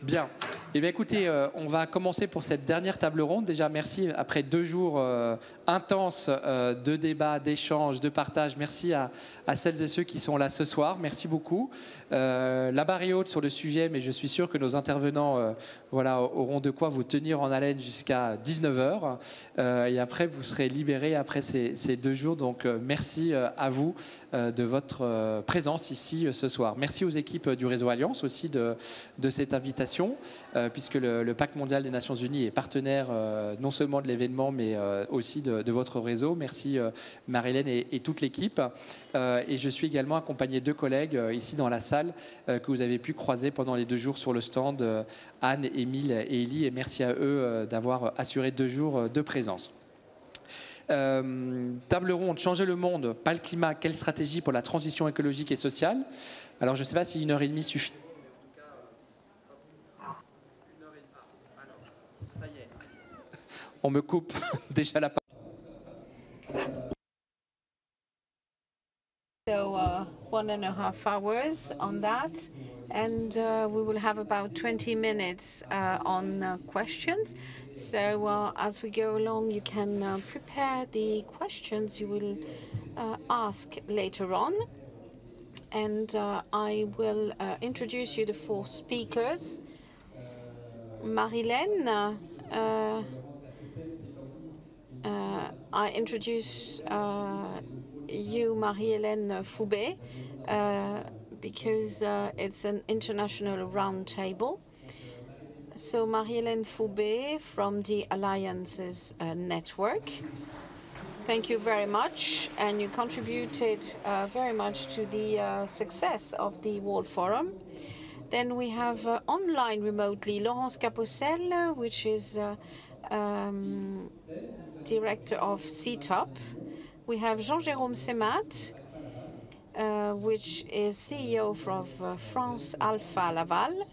Bien. Eh bien, écoutez, on va commencer pour cette dernière table ronde. Déjà, merci. Après 2 jours intenses de débats, d'échanges, de partage, merci à celles et ceux qui sont là ce soir. Merci beaucoup. La barre est haute sur le sujet, mais je suis sûr que nos intervenants voilà, auront de quoi vous tenir en haleine jusqu'à 19 h. Et après, vous serez libérés après ces 2 jours. Donc, merci à vous de votre présence ici ce soir. Merci aux équipes du Réseau Alliance aussi de cette invitation. Puisque le Pacte mondial des Nations Unies est partenaire non seulement de l'événement, mais aussi de votre réseau. Merci Marie-Hélène et toute l'équipe. Et je suis également accompagné de collègues ici dans la salle que vous avez pu croiser pendant les 2 jours sur le stand, Anne, Émile et Élie. Et merci à eux d'avoir assuré 2 jours de présence. Table ronde, changer le monde, pas le climat, quelle stratégie pour la transition écologique et sociale? Alors je ne sais pas si 1h30 suffit. On me coupe déjà la parole. So 1.5 hours on that, and we will have about 20 minutes on questions. So as we go along, you can prepare the questions you will ask later on. And I will introduce you the 4 speakers. Marie-Hélène, I introduce you, Marie-Hélène Foubet, because it's an international roundtable. So Marie-Hélène Foubet from the Alliances Network. Thank you very much, and you contributed very much to the success of the World Forum. Then we have online remotely Laurence Capossel, which is director of CETOP. We have Jean-Jérôme Semat, which is CEO of France Alpha Laval.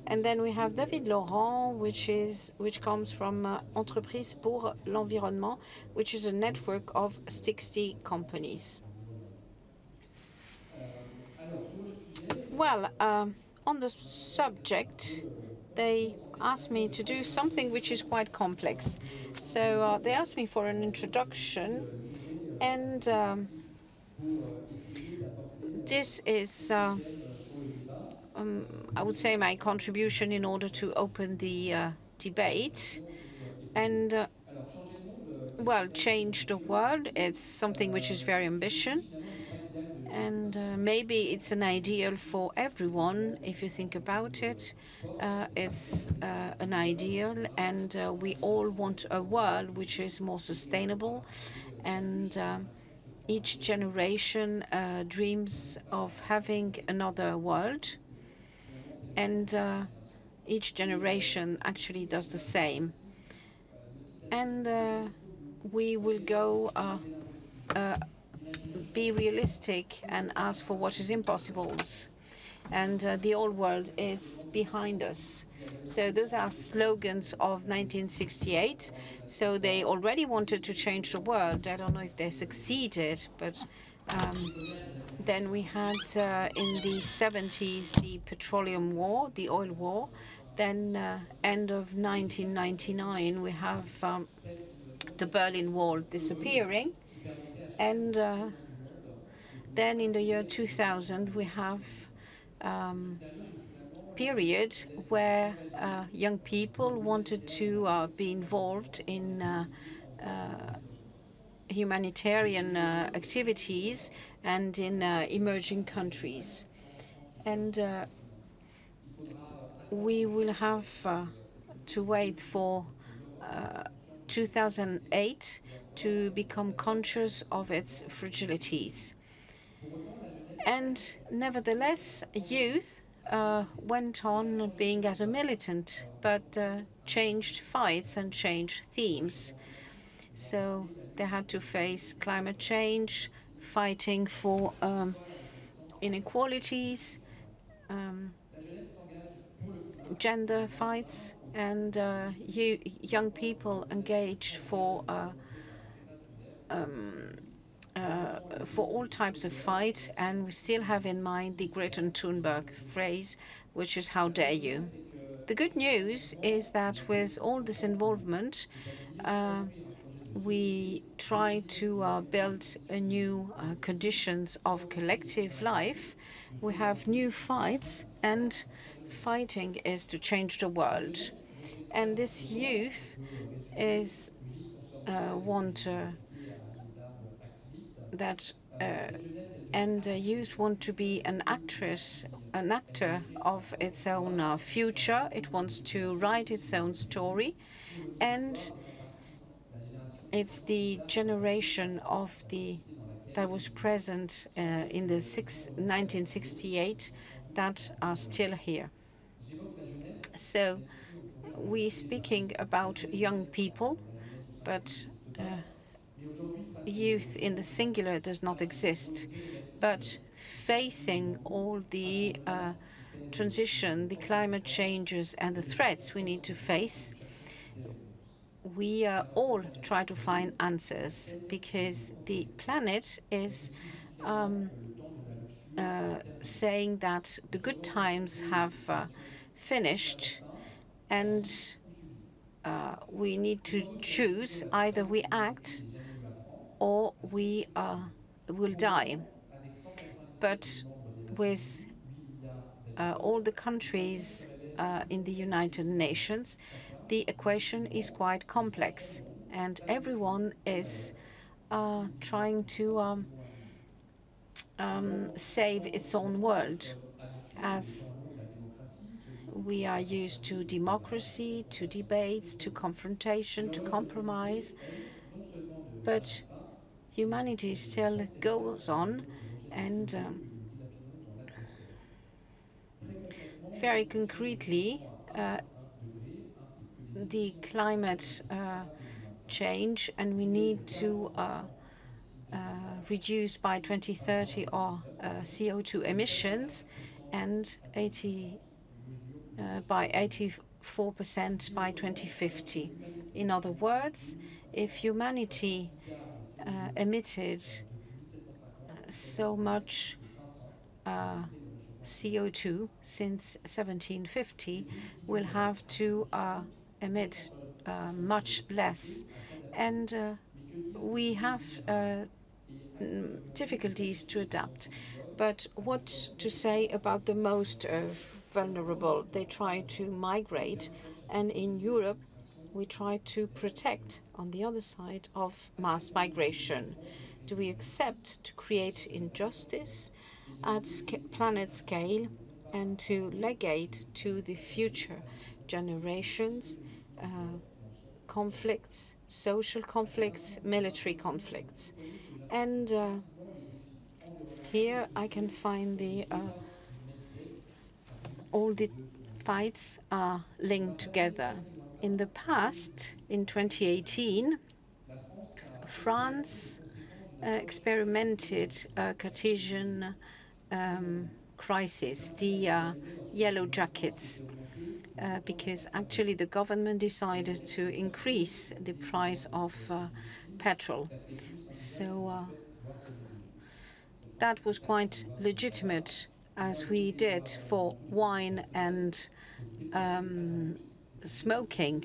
And then we have David Laurent, which comes from Entreprise pour l'Environnement, which is a network of 60 companies. Well, on the subject, they asked me to do something which is quite complex. So they asked me for an introduction, and this is, I would say, my contribution in order to open the debate. And, well, change the world, it's something which is very ambitious. And maybe it's an ideal for everyone, if you think about it. It's an ideal, and we all want a world which is more sustainable. And each generation dreams of having another world. And each generation actually does the same. And we will go be realistic and ask for what is impossible. And the old world is behind us. So those are slogans of 1968. So they already wanted to change the world. I don't know if they succeeded, but then we had in the 70s the petroleum war, the oil war. Then end of 1999, we have the Berlin Wall disappearing. And then in the year 2000, we have period where young people wanted to be involved in humanitarian activities and in emerging countries. And we will have to wait for 2008 to become conscious of its fragilities. And nevertheless, youth went on being as a militant, but changed fights and changed themes. So they had to face climate change, fighting for inequalities, gender fights, and young people engaged for all types of fight. And we still have in mind the Greta Thunberg phrase, which is "How dare you?" The good news is that with all this involvement, we try to build a new conditions of collective life. We have new fights, and fighting is to change the world. And this youth is want that and youth want to be an actress, an actor of its own future. It wants to write its own story, and it's the generation of the that was present in the 1968 that are still here. So we're speaking about young people, but youth in the singular does not exist. But facing all the transition, the climate changes, and the threats we need to face, we all try to find answers, because the planet is saying that the good times have finished, and we need to choose. Either we act or we will die. But with all the countries in the United Nations, the equation is quite complex, and everyone is trying to save its own world. As we are used to democracy, to debates, to confrontation, to compromise, but humanity still goes on, and very concretely, the climate change, and we need to reduce by 2030 our CO2 emissions, and by 84% by 2050. In other words, if humanity emitted so much CO2 since 1750, we'll have to emit much less. And we have difficulties to adapt. But what to say about the most vulnerable? They try to migrate, and in Europe, we try to protect on the other side of mass migration. Do we accept to create injustice at planet scale and to legate to the future generations conflicts, social conflicts, military conflicts? And here I can find all the fights are linked together. In the past, in 2018, France experimented a Cartesian crisis, the yellow jackets, because actually the government decided to increase the price of petrol. So that was quite legitimate, as we did for wine and smoking.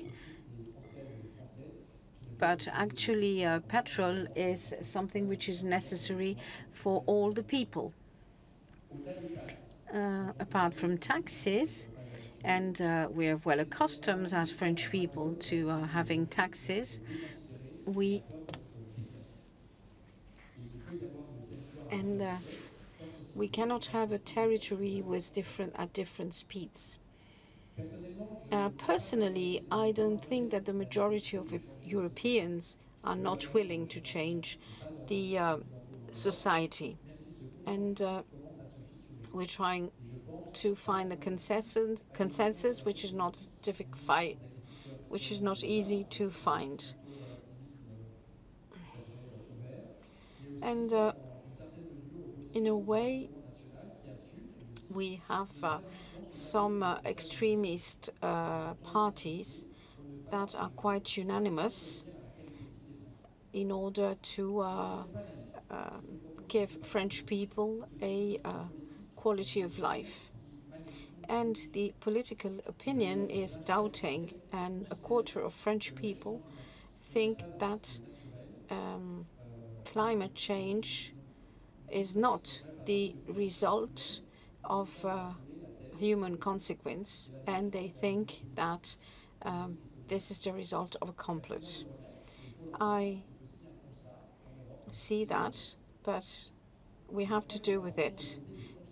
But actually, petrol is something which is necessary for all the people. Apart from taxes, and we are well accustomed as French people to having taxes, we cannot have a territory with different speeds. Personally, I don't think that the majority of Europeans are not willing to change the society, and we're trying to find the consensus, which is not difficult, which is not easy to find. And in a way, we have some extremist parties that are quite unanimous in order to give French people a quality of life. And the political opinion is doubting, and a quarter of French people think that climate change is not the result of human consequence, and they think that this is the result of a complot. I see that, but we have to do with it.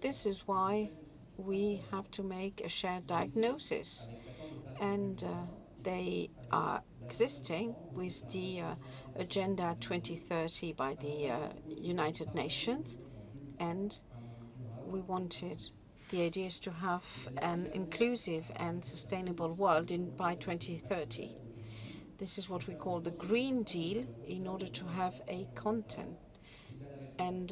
This is why we have to make a shared diagnosis, and they are existing with the Agenda 2030 by the United Nations, and we wanted the idea is to have an inclusive and sustainable world by 2030. This is what we call the Green Deal in order to have a content. And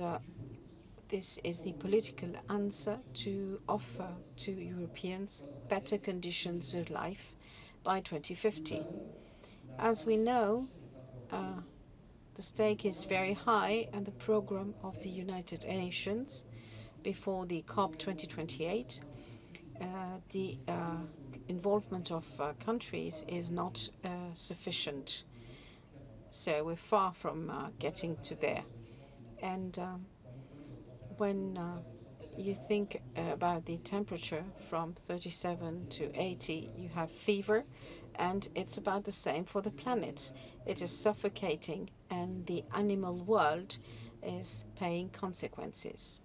this is the political answer to offer to Europeans better conditions of life by 2050. As we know, the stake is very high, and the program of the United Nations before the COP 2028, the involvement of countries is not sufficient. So we're far from getting to there. And when you think about the temperature from 37 to 80, you have fever, and it's about the same for the planet. It is suffocating, and the animal world is paying consequences.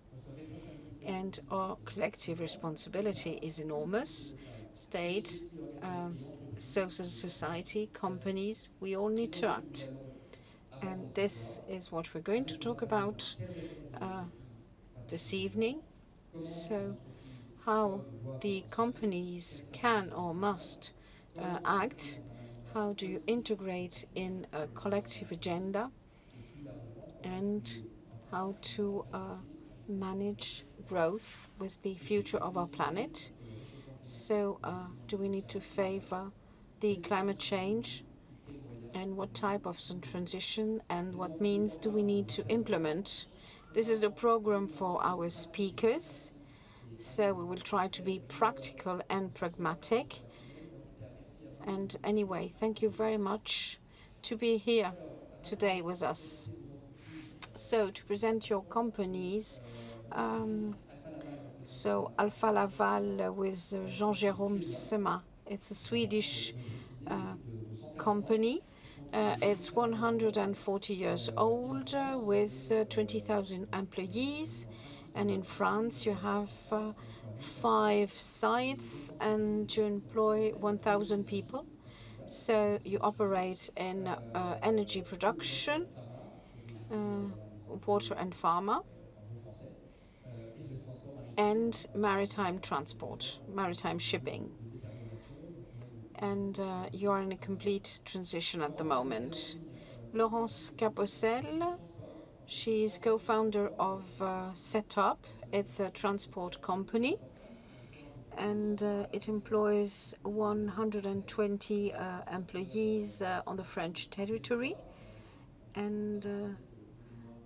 And our collective responsibility is enormous. States, social society, companies, we all need to act. And this is what we're going to talk about this evening. So how the companies can or must act, how do you integrate in a collective agenda, and how to manage growth with the future of our planet. So do we need to favor the climate change, and what type of transition and what means do we need to implement? This is the program for our speakers. So we will try to be practical and pragmatic. And anyway, thank you very much to be here today with us. So to present your companies, so Alfa Laval with Jean-Jérôme Sema. It's a Swedish company. It's 140 years old with 20,000 employees. And in France, you have 5 sites and you employ 1,000 people. So you operate in energy production, water and pharma, and maritime transport, maritime shipping. And you are in a complete transition at the moment. Laurence Capossel, she's co-founder of Setup. It's a transport company, and it employs 120 employees on the French territory. And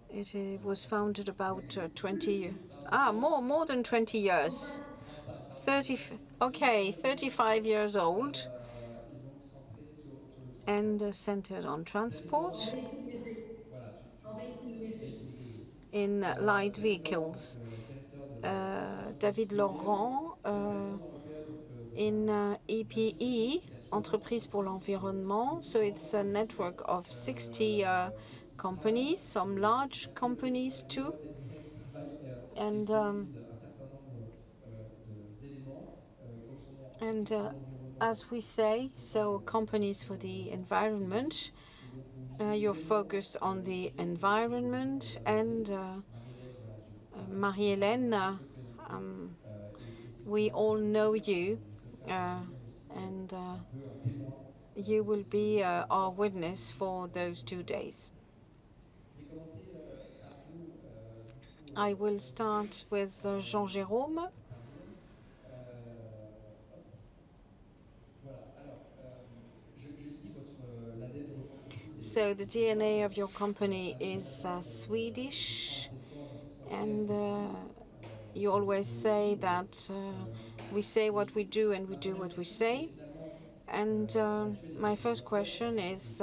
it was founded about more than 20 years. 35 years old, and centered on transport in light vehicles. David Laurent in EPE, Entreprise pour l'Environnement. So it's a network of 60 companies, some large companies too. And as we say, so companies for the environment, you're focused on the environment. And Marie-Hélène, we all know you, and you will be our witness for those 2 days. I will start with Jean-Jérôme. So the DNA of your company is Swedish, and you always say that we say what we do and we do what we say. And my first question is,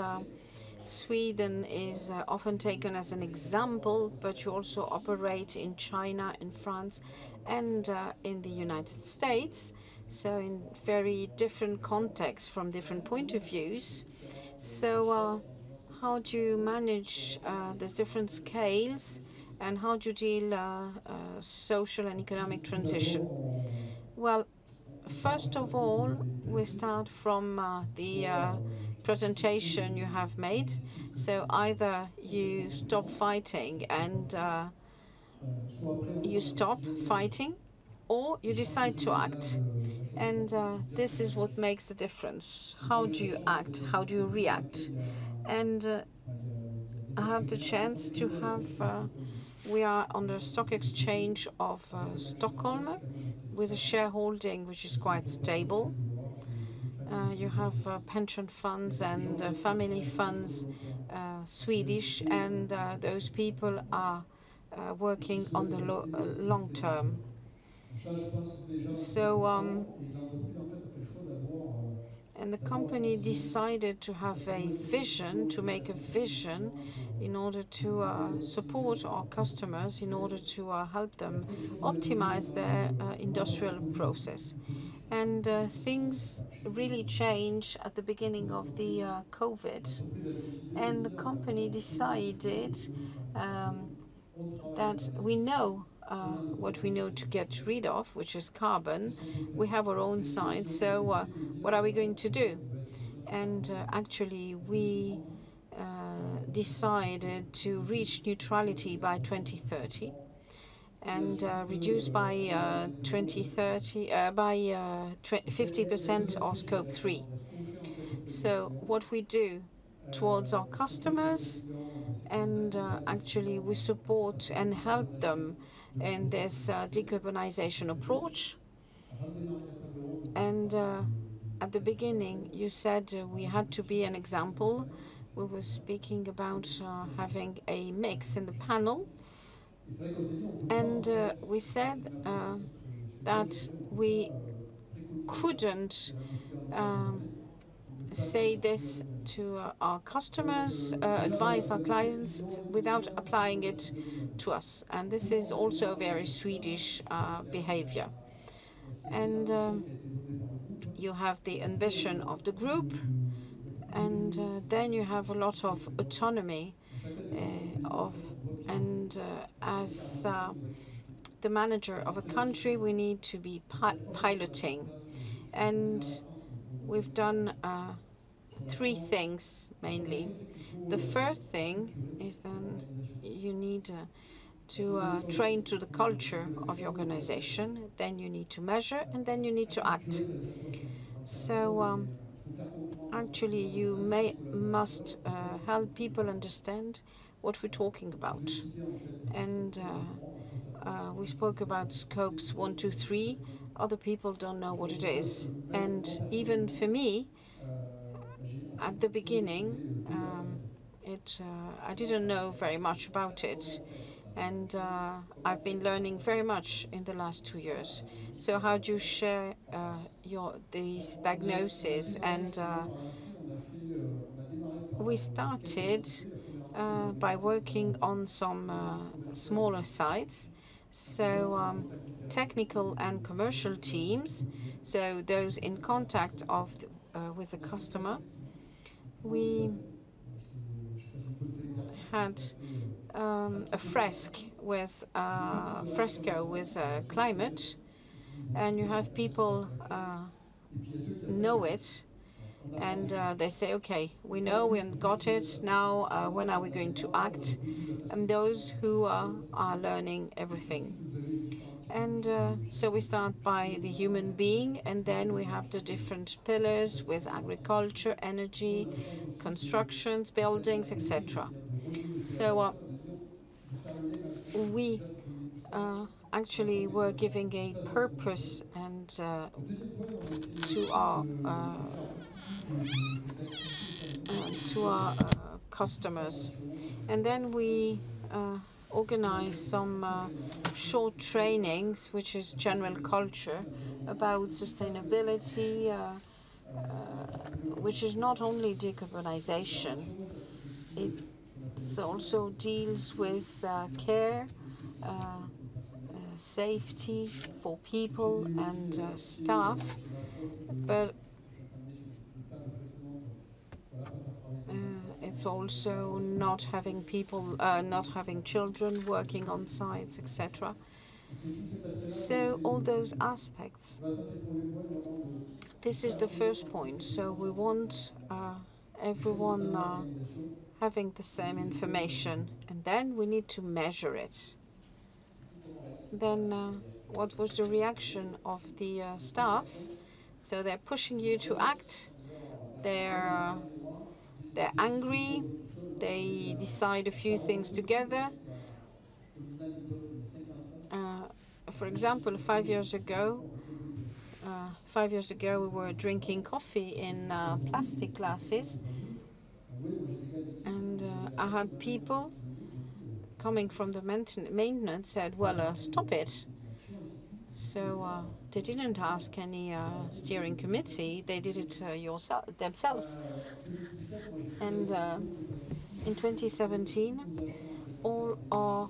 Sweden is often taken as an example, but you also operate in China, in France, and in the United States, so in very different contexts from different point of views. So how do you manage these different scales, and how do you deal social and economic transition? Well, first of all, we start from the presentation you have made. So either you stop fighting and you stop fighting, or you decide to act. And this is what makes the difference. How do you act? How do you react? And I have the chance to have, we are on the stock exchange of Stockholm with a shareholding which is quite stable. You have pension funds and family funds, Swedish, and those people are working on the long term. So, and the company decided to have a vision, to make a vision in order to support our customers, in order to help them optimize their industrial process. And things really changed at the beginning of the COVID. And the company decided that we know what we know to get rid of, which is carbon. We have our own science, so what are we going to do? And actually, we decided to reach neutrality by 2030 and reduce by 2030 by 50% our scope 3. So what we do towards our customers, and actually we support and help them in this decarbonization approach. And at the beginning, you said we had to be an example. We were speaking about having a mix in the panel. And we said that we couldn't say this to our customers, advise our clients without applying it to us. And this is also a very Swedish behavior. And you have the ambition of the group, and then you have a lot of autonomy as the manager of a country, we need to be piloting. And we've done 3 things mainly. The first thing is then you need to train to the culture of your organization, then you need to measure, and then you need to act. So actually you must help people understand what we're talking about. And we spoke about scopes 1, 2, 3. Other people don't know what it is. And even for me, at the beginning, I didn't know very much about it. And I've been learning very much in the last 2 years. So how do you share these diagnoses? And we started by working on some smaller sites. So technical and commercial teams, so those in contact with the customer. We had a fresco with climate, and you have people know it, and they say, okay, we know, we got it, now when are we going to act? And those who are learning everything. And so we start by the human being, and then we have the different pillars with agriculture, energy, constructions, buildings, etc. So we actually were giving a purpose and to our customers. And then we organize some short trainings, which is general culture, about sustainability, which is not only decarbonization, it also deals with care, safety for people and staff, but it's also not having people, not having children working on sites, etc. So all those aspects. This is the first point. So we want everyone having the same information, and then we need to measure it. Then what was the reaction of the staff? So they're pushing you to act. They're angry. They decide a few things together. For example, 5 years ago, we were drinking coffee in plastic glasses, and I had people coming from the maintenance said, "Well, stop it." So they didn't ask any steering committee; they did it themselves. And in 2017, all our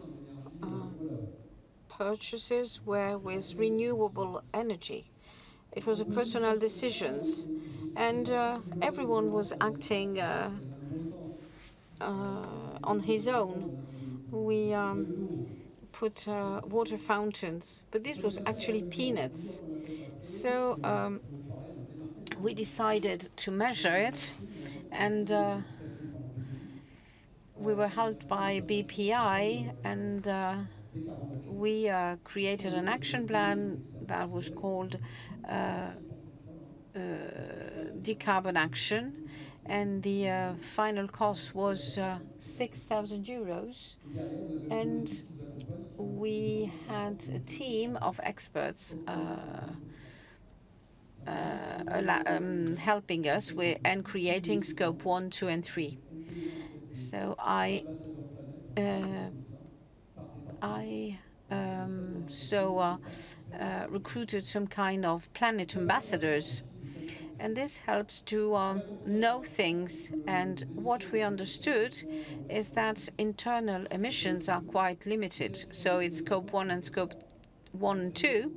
purchases were with renewable energy. It was a personal decision, and everyone was acting on his own. We put water fountains, but this was actually peanuts. So we decided to measure it, and we were helped by BPI, and we created an action plan that was called Decarbon Action, and the final cost was 6,000 euros. And we had a team of experts helping us with and creating scope 1, 2, and 3. So I recruited some kind of planet ambassadors, and this helps to know things. And what we understood is that internal emissions are quite limited. So it's scope 1 and scope 1 and 2,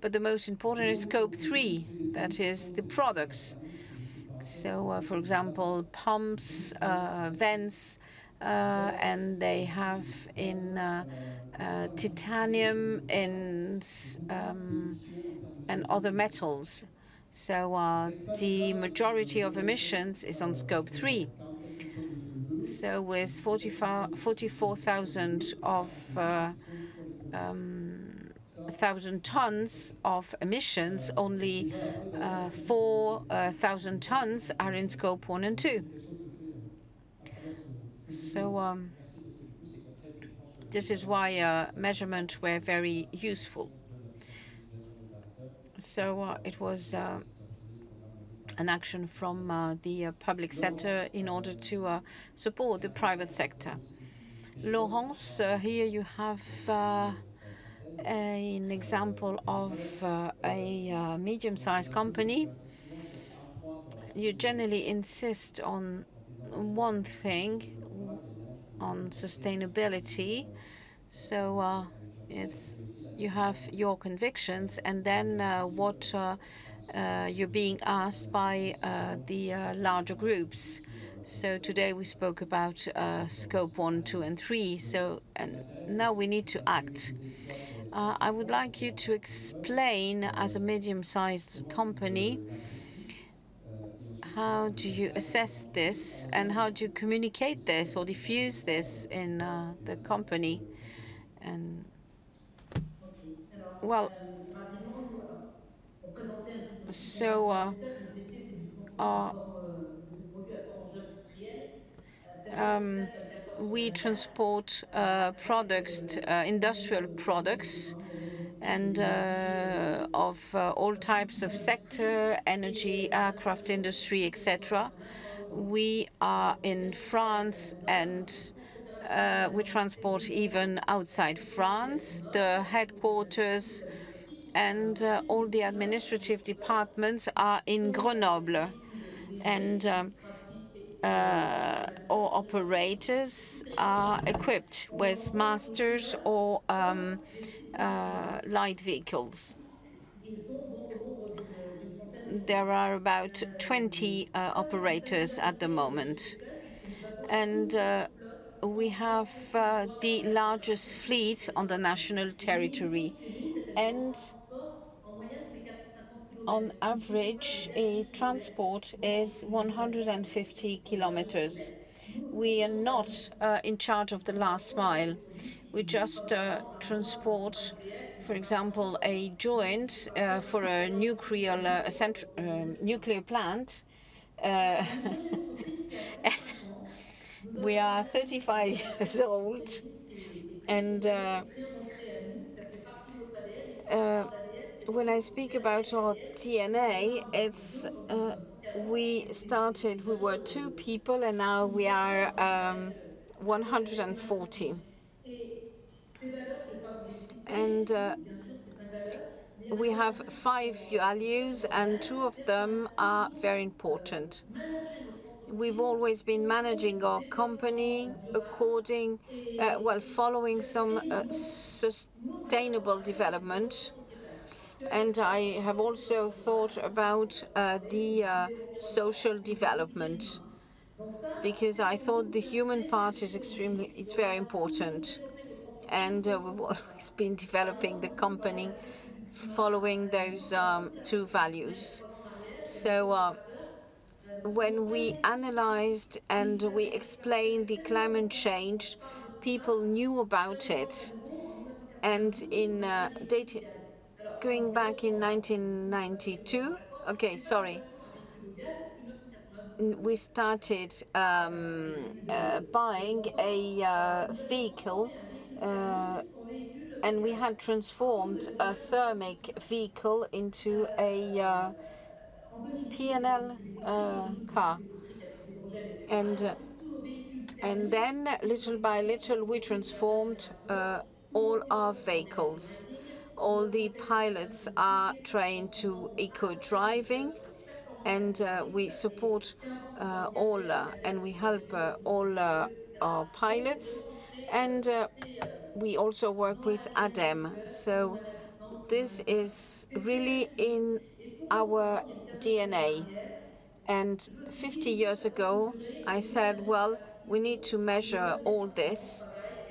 but the most important is scope 3, that is the products. So, for example, pumps, vents, and they have in titanium and other metals. So the majority of emissions is on scope 3. So with 44,000 tons of emissions, only 4,000 tons are in scope 1 and 2. So this is why measurements were very useful. So it was an action from the public sector in order to support the private sector. Laurence, here you have an example of a medium-sized company. You generally insist on one thing, on sustainability. So you have your convictions, and then what you're being asked by the larger groups. So today we spoke about scope 1, 2, and 3. So and now we need to act. I would like you to explain, as a medium-sized company, how do you assess this, and how do you communicate this or diffuse this in the company? And well, so we transport products, industrial products, and of all types of sector, energy, aircraft industry, etc. We are in France and We transport even outside France. The headquarters and all the administrative departments are in Grenoble. And all operators are equipped with masters or light vehicles. There are about 20 operators at the moment. And we have the largest fleet on the national territory. And on average, a transport is 150 kilometers. We are not in charge of the last mile. We just transport, for example, a joint for a nuclear plant. We are 35 years old, and when I speak about our DNA, it's we were 2 people, and now we are 140. And we have 5 values, and 2 of them are very important. We've always been managing our company following some sustainable development. And I have also thought about the social development, because I thought the human part is it's very important. And we've always been developing the company following those 2 values. So when we analyzed and we explained the climate change, people knew about it. And in going back in 1992, we started buying a vehicle, and we had transformed a thermic vehicle into a P&L car. And then, little by little, we transformed all our vehicles. All the pilots are trained to eco-driving, and we support and we help all our pilots. And we also work with ADEME. So this is really in our DNA. And 50 years ago, I said, well, we need to measure all this.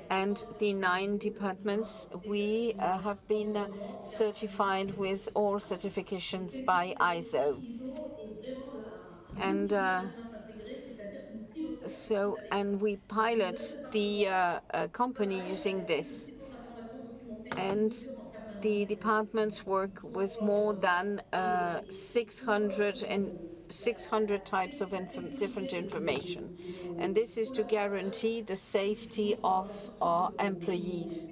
And the 9 departments, we have been certified with all certifications by ISO. And and we pilot the company using this. And the departments work with more than 600 types of different information. And this is to guarantee the safety of our employees.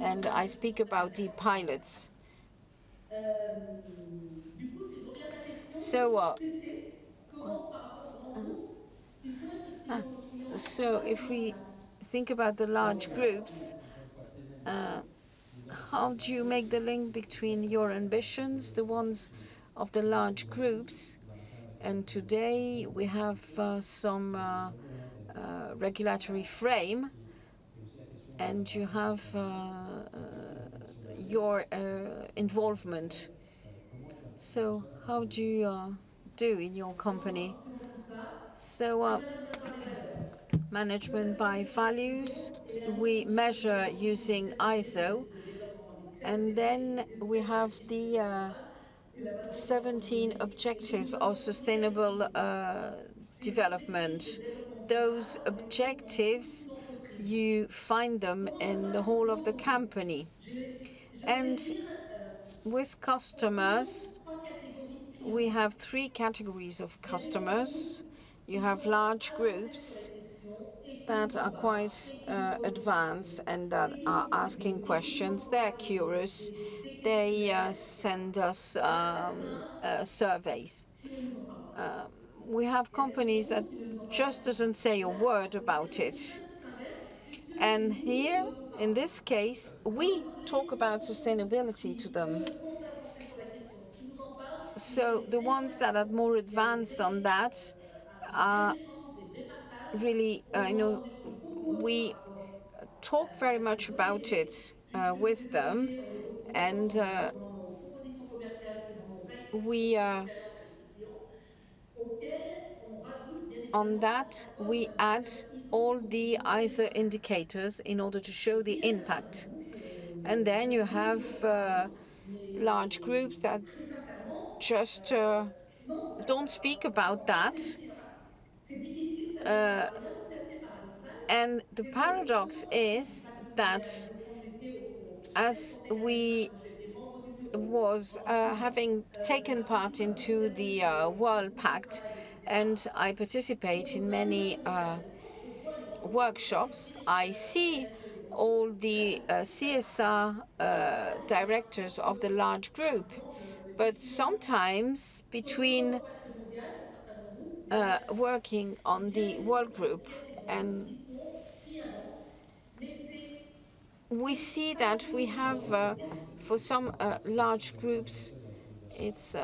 And I speak about the pilots. So if we think about the large groups, how do you make the link between your ambitions, the ones of the large groups? And today we have some regulatory frame, and you have your involvement. So how do you do in your company? So management by values, we measure using ISO, and then we have the 17 objectives of sustainable development. Those objectives, you find them in the whole of the company. And with customers, we have 3 categories of customers. You have large groups that are quite advanced and that are asking questions. They're curious. They send us surveys. We have companies that just doesn't say a word about it. And here, in this case, we talk about sustainability to them. So the ones that are more advanced on that are really, we talk very much about it with them, and we on that we add all the ISA indicators in order to show the impact. And then you have large groups that just don't speak about that. And the paradox is that as we was having taken part into the World Pact, and I participate in many workshops, I see all the CSR directors of the large group. But sometimes between working on the world group, and we see that we have, for some large groups, it's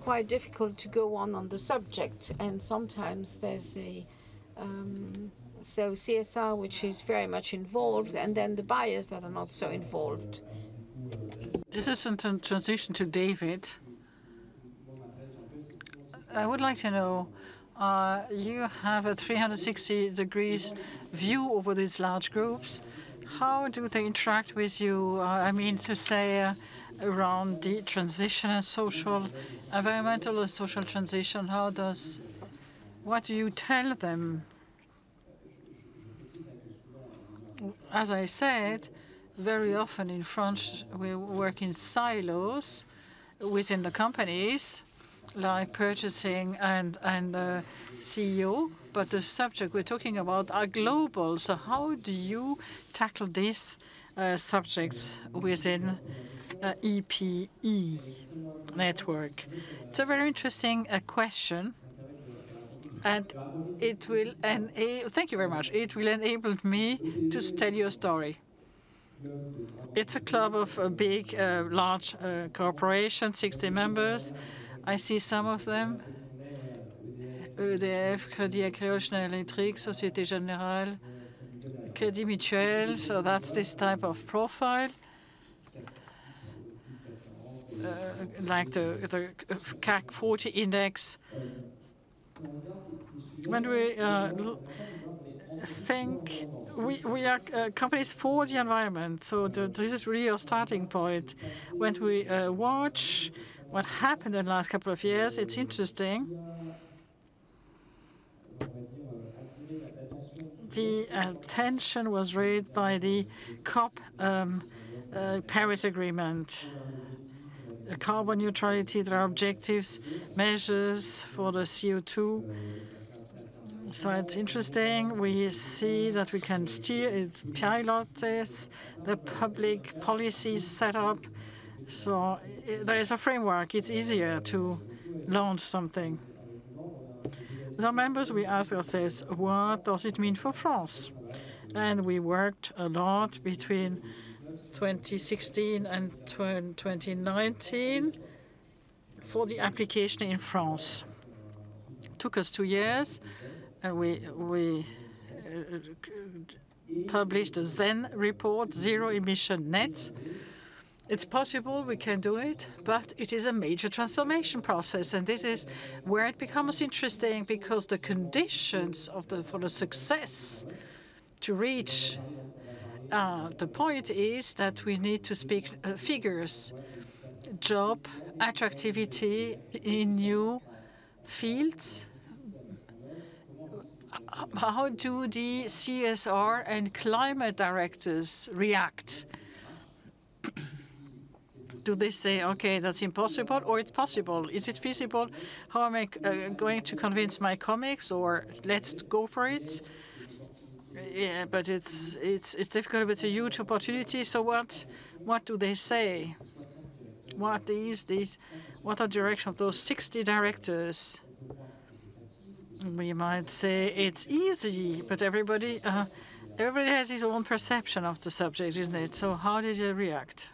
quite difficult to go on the subject, and sometimes there's a so CSR which is very much involved, and then the buyers that are not so involved. This is a transition to David. I would like to know, you have a 360 degrees view over these large groups. How do they interact with you? I mean to say, around the transition and environmental and social transition. What do you tell them? As I said, very often in France we work in silos within the companies, like purchasing and CEO, but the subject we're talking about are global. So how do you tackle these subjects within EPE network? It's a very interesting question, and it will thank you very much. It will enable me to tell you a story. It's a club of big, large corporations, 60 members. I see some of them. EDF, Crédit Agricole, Schneider Electric, Société Générale, Crédit Mutuel. So that's this type of profile. Like the CAC 40 index. When we think we are companies for the environment, so this is really our starting point. When we watch what happened in the last couple of years, it's interesting. The attention was raised by the COP Paris Agreement. Carbon neutrality, there are objectives, measures for the CO2. So it's interesting. We see that we can steer, it's pilot tests, the public policies set up. So there is a framework. It's easier to launch something. With our members, we ask ourselves, what does it mean for France? And we worked a lot between 2016 and 2019 for the application in France. It took us 2 years, and we published a ZEN report, Zero Emission Net. It's possible, we can do it, but it is a major transformation process, and this is where it becomes interesting, because the conditions for the success to reach the point is that we need to speak figures, job, attractivity in new fields. How do the CSR and climate directors react? Do they say, okay, that's impossible, or it's possible? Is it feasible? How am I going to convince my colleagues, or let's go for it? Yeah, but it's difficult, but it's a huge opportunity. So what do they say? What are the direction of those 60 directors? We might say it's easy, but everybody Everybody has his own perception of the subject, isn't it? So how did you react?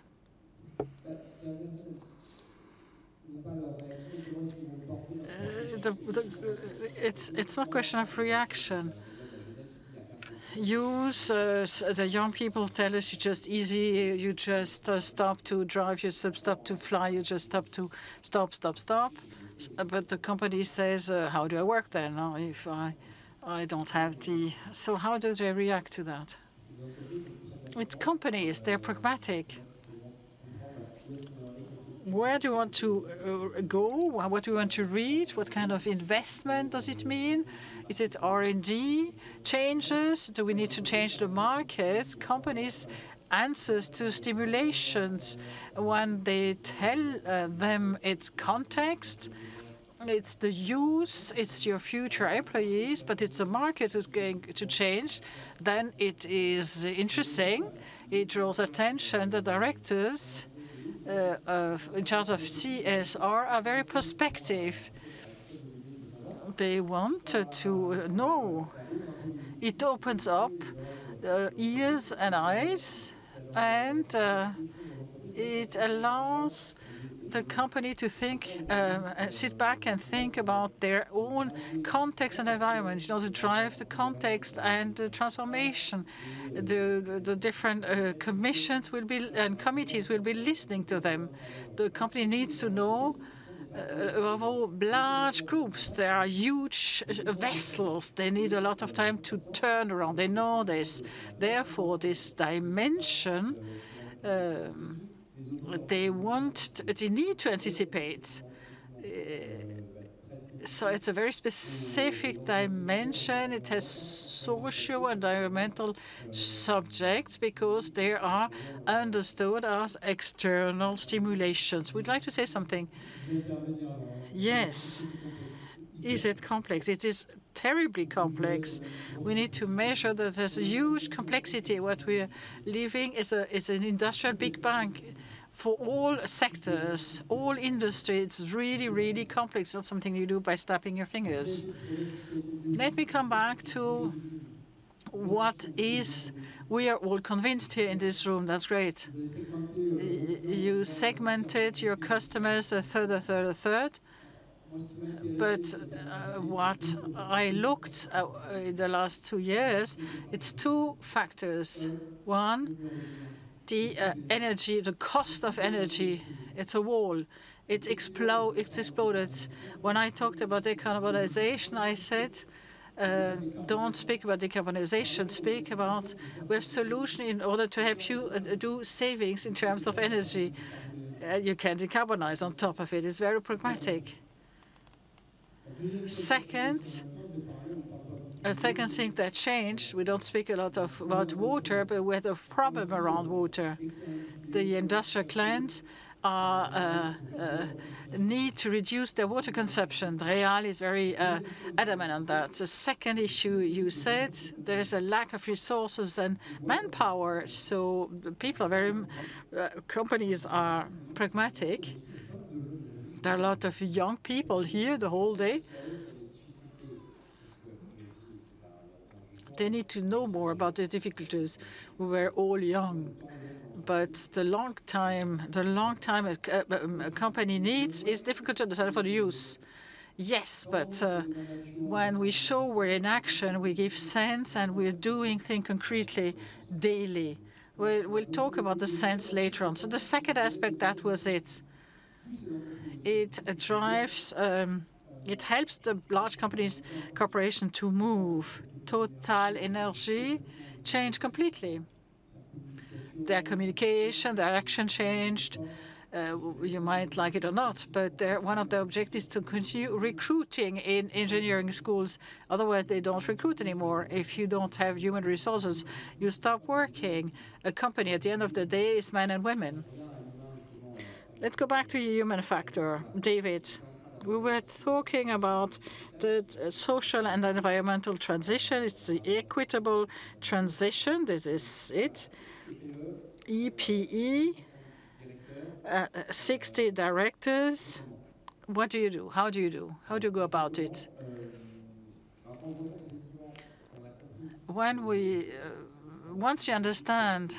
It's not a question of reaction. The young people tell us it's just easy, you just stop to drive, you stop to fly, you just stop to stop. But the company says, how do I work then if I don't have the... So how do they react to that? It's companies, they're pragmatic. Where do you want to go? What do you want to reach? What kind of investment does it mean? Is it R&D changes? Do we need to change the markets? Companies answers to stimulations when they tell them its context. It's the use, it's your future employees, but it's the market who's going to change. Then it is interesting. It draws attention. The directors in charge of CSR are very prospective. They want to know. It opens up ears and eyes, and it allows the company to think, sit back and think about their own context and environment, to drive the context and the transformation. The different commissions will be and committees will be listening to them. The company needs to know of all large groups. There are huge vessels. They need a lot of time to turn around. They know this. Therefore, this dimension they need to anticipate. So it's a very specific dimension. It has social and environmental subjects because they are understood as external stimulations. We'd like to say something. Yes. Is it complex? It is terribly complex. We need to measure that there's a huge complexity. What we're living is an industrial big bang for all sectors, all industry. It's really, really complex. It's not something you do by snapping your fingers. Let me come back to what is, we are all convinced here in this room. That's great. You segmented your customers a third. But what I looked at in the last 2 years, it's two factors. One, the energy, the cost of energy. It's a wall. It's exploded. When I talked about decarbonization, I said, don't speak about decarbonization. Speak about we have solution in order to help you do savings in terms of energy. You can decarbonize on top of it. It's very pragmatic. Second thing that changed, we don't speak a lot about water, but we had a problem around water. The industrial clients need to reduce their water consumption. Réal is very adamant on that. The second issue, you said, there is a lack of resources and manpower. So people are companies are pragmatic. There are a lot of young people here the whole day. They need to know more about the difficulties. We were all young, but the long time a company needs is difficult to understand for the use. Yes, but when we show we're in action, we give sense, and we're doing things concretely daily. We'll talk about the sense later on. So the second aspect, that was it. It drives, it helps the large companies, corporation to move. Total Energy changed completely. Their communication, their action changed. You might like it or not, but one of their objectives is to continue recruiting in engineering schools. Otherwise, they don't recruit anymore. If you don't have human resources, you stop working. A company, at the end of the day, is men and women. Let's go back to the human factor. David, we were talking about the social and environmental transition. It's the equitable transition. This is it. EPE, 60 directors. What do you do? How do you do? How do you go about it? When we once you understand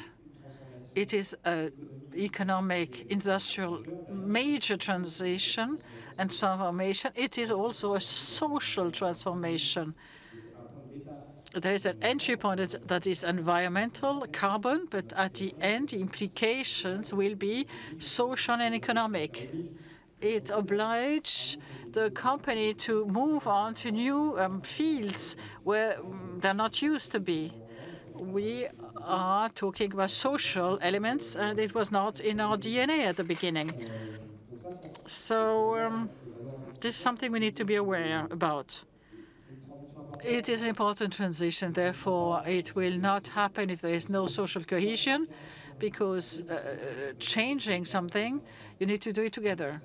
it is an economic, industrial, major transition and transformation, it is also a social transformation. There is an entry point that is environmental, carbon, but at the end, the implications will be social and economic. It obliges the company to move on to new fields where they're not used to be. We are talking about social elements, and it was not in our DNA at the beginning. So this is something we need to be aware about. It is an important transition, therefore it will not happen if there is no social cohesion, because changing something, you need to do it together.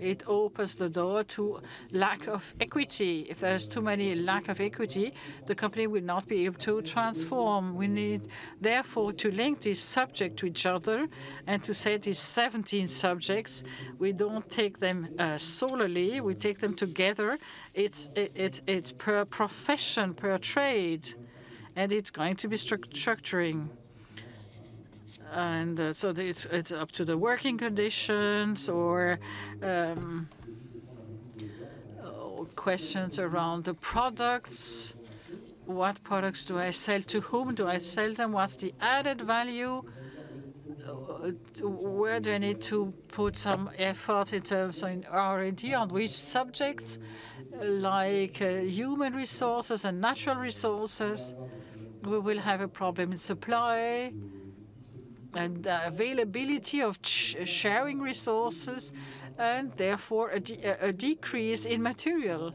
It opens the door to lack of equity. If there's too many lack of equity, the company will not be able to transform. We need, therefore, to link these subjects to each other and to say these 17 subjects, we don't take them solely, we take them together. It's per profession, per trade, and it's going to be structuring. And so it's up to the working conditions or questions around the products. What products do I sell? To whom do I sell them? What's the added value? Where do I need to put some effort in terms of R&D on which subjects, like human resources and natural resources? We will have a problem in supply and the availability of sharing resources, and therefore a decrease in material.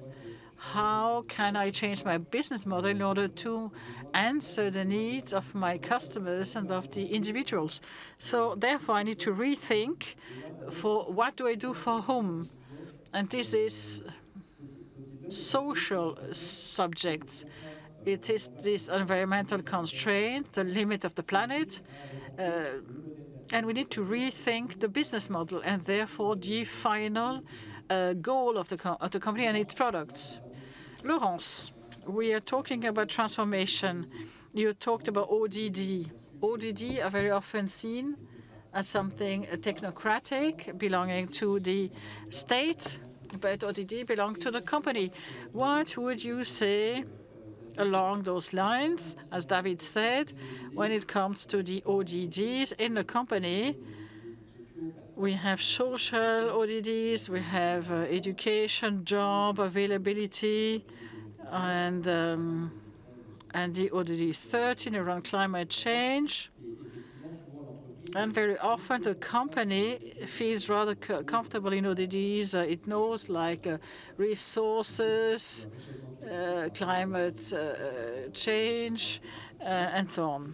How can I change my business model in order to answer the needs of my customers and of the individuals? So therefore, I need to rethink for what do I do for whom? And this is social subjects. It is this environmental constraint, the limit of the planet, and we need to rethink the business model and therefore the final goal of the company and its products. Laurence, we are talking about transformation. You talked about ODD. ODD are very often seen as something technocratic belonging to the state, but ODD belong to the company. What would you say along those lines, as David said, when it comes to the ODDs in the company? We have social ODDs, we have education, job availability, and the ODD 13 around climate change. And very often the company feels rather comfortable in ODDs. It knows like resources, climate change, and so on.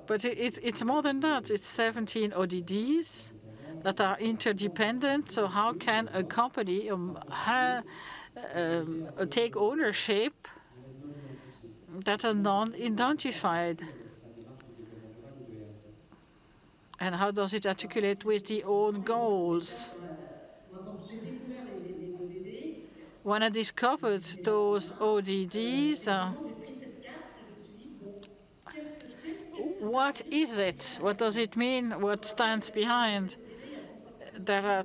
But it's more than that. It's 17 ODDs that are interdependent. So how can a company take ownership that are non-identified? And how does it articulate with the own goals? When I discovered those ODDs, what is it? What does it mean? What stands behind? There are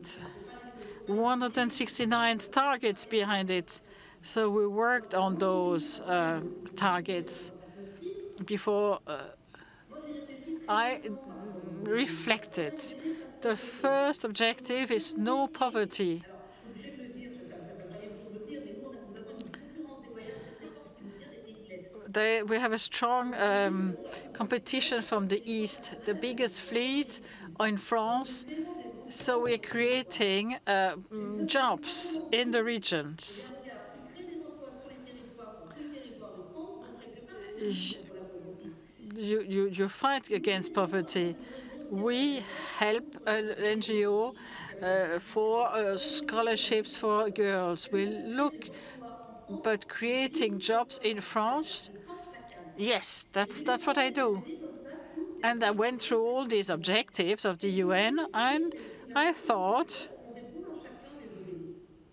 169 targets behind it. So we worked on those targets before I reflected. The first objective is no poverty. We have a strong competition from the east, the biggest fleets are in France. So we're creating jobs in the regions. You fight against poverty. We help an NGO for scholarships for girls. We look, but creating jobs in France, yes, that's what I do. And I went through all these objectives of the UN, and I thought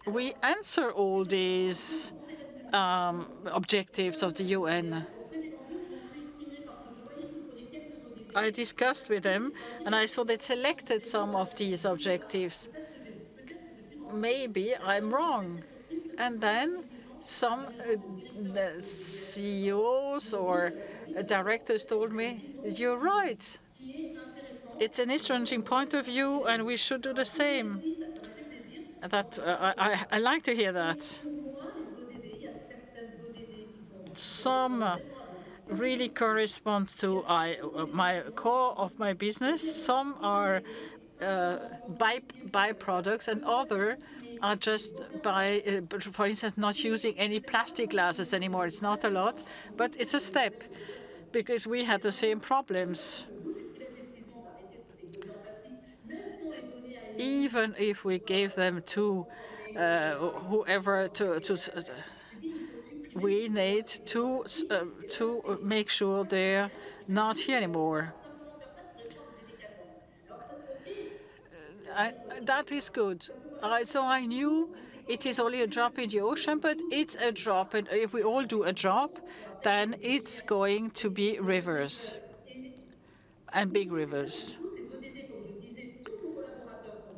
we answer all these objectives of the UN. I discussed with them, and I saw they selected some of these objectives. Maybe I'm wrong. And then some CEOs or directors told me, you're right. It's an interesting point of view, and we should do the same. That I like to hear that. Some really correspond to my core of my business. Some are byproducts, and other are just for instance, not using any plastic glasses anymore. It's not a lot, but it's a step, because we had the same problems. Even if we gave them to whoever we need to make sure they're not here anymore. That is good. So I knew it is only a drop in the ocean, but it's a drop. And if we all do a drop, then it's going to be rivers and big rivers.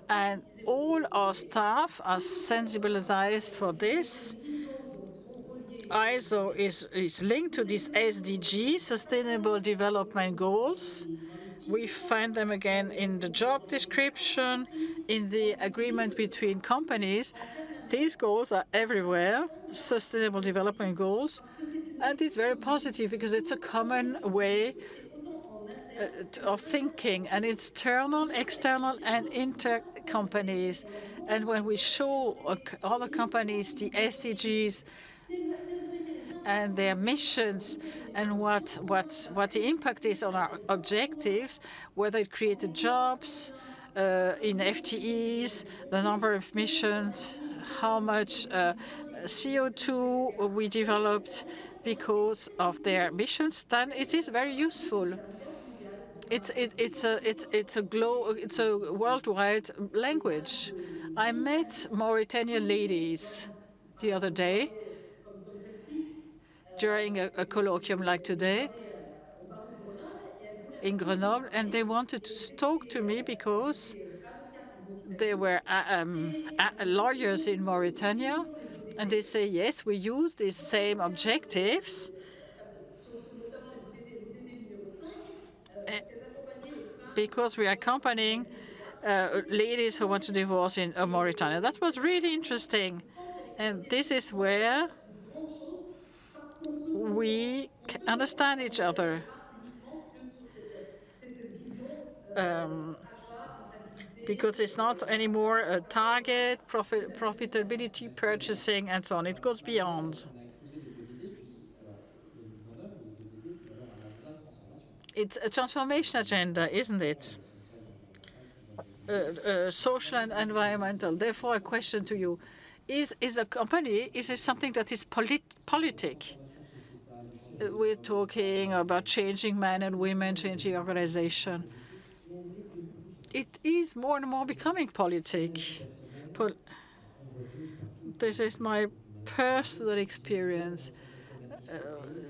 And all our staff are sensibilized for this. Réseau is linked to these SDG, Sustainable Development Goals. We find them again in the job description, in the agreement between companies. These goals are everywhere, Sustainable Development Goals. And it's very positive because it's a common way of thinking, and it's external, and inter-companies. And when we show other companies the SDGs and their missions and what the impact is on our objectives, whether it created jobs in FTEs, the number of missions, how much CO2 we developed because of their missions, then it is very useful. It's a worldwide language. I met Mauritanian ladies the other day during a colloquium like today in Grenoble, and they wanted to talk to me because they were lawyers in Mauritania, and they say, yes, we use these same objectives, because we are accompanying ladies who want to divorce in Mauritania. That was really interesting. And this is where we understand each other. Because it's not anymore a target, profitability, purchasing, and so on. It goes beyond. It's a transformation agenda, isn't it? Social and environmental. Therefore, a question to you. Is a company, is it something that is politic? We're talking about changing men and women, changing organization. It is more and more becoming politic. This is my personal experience.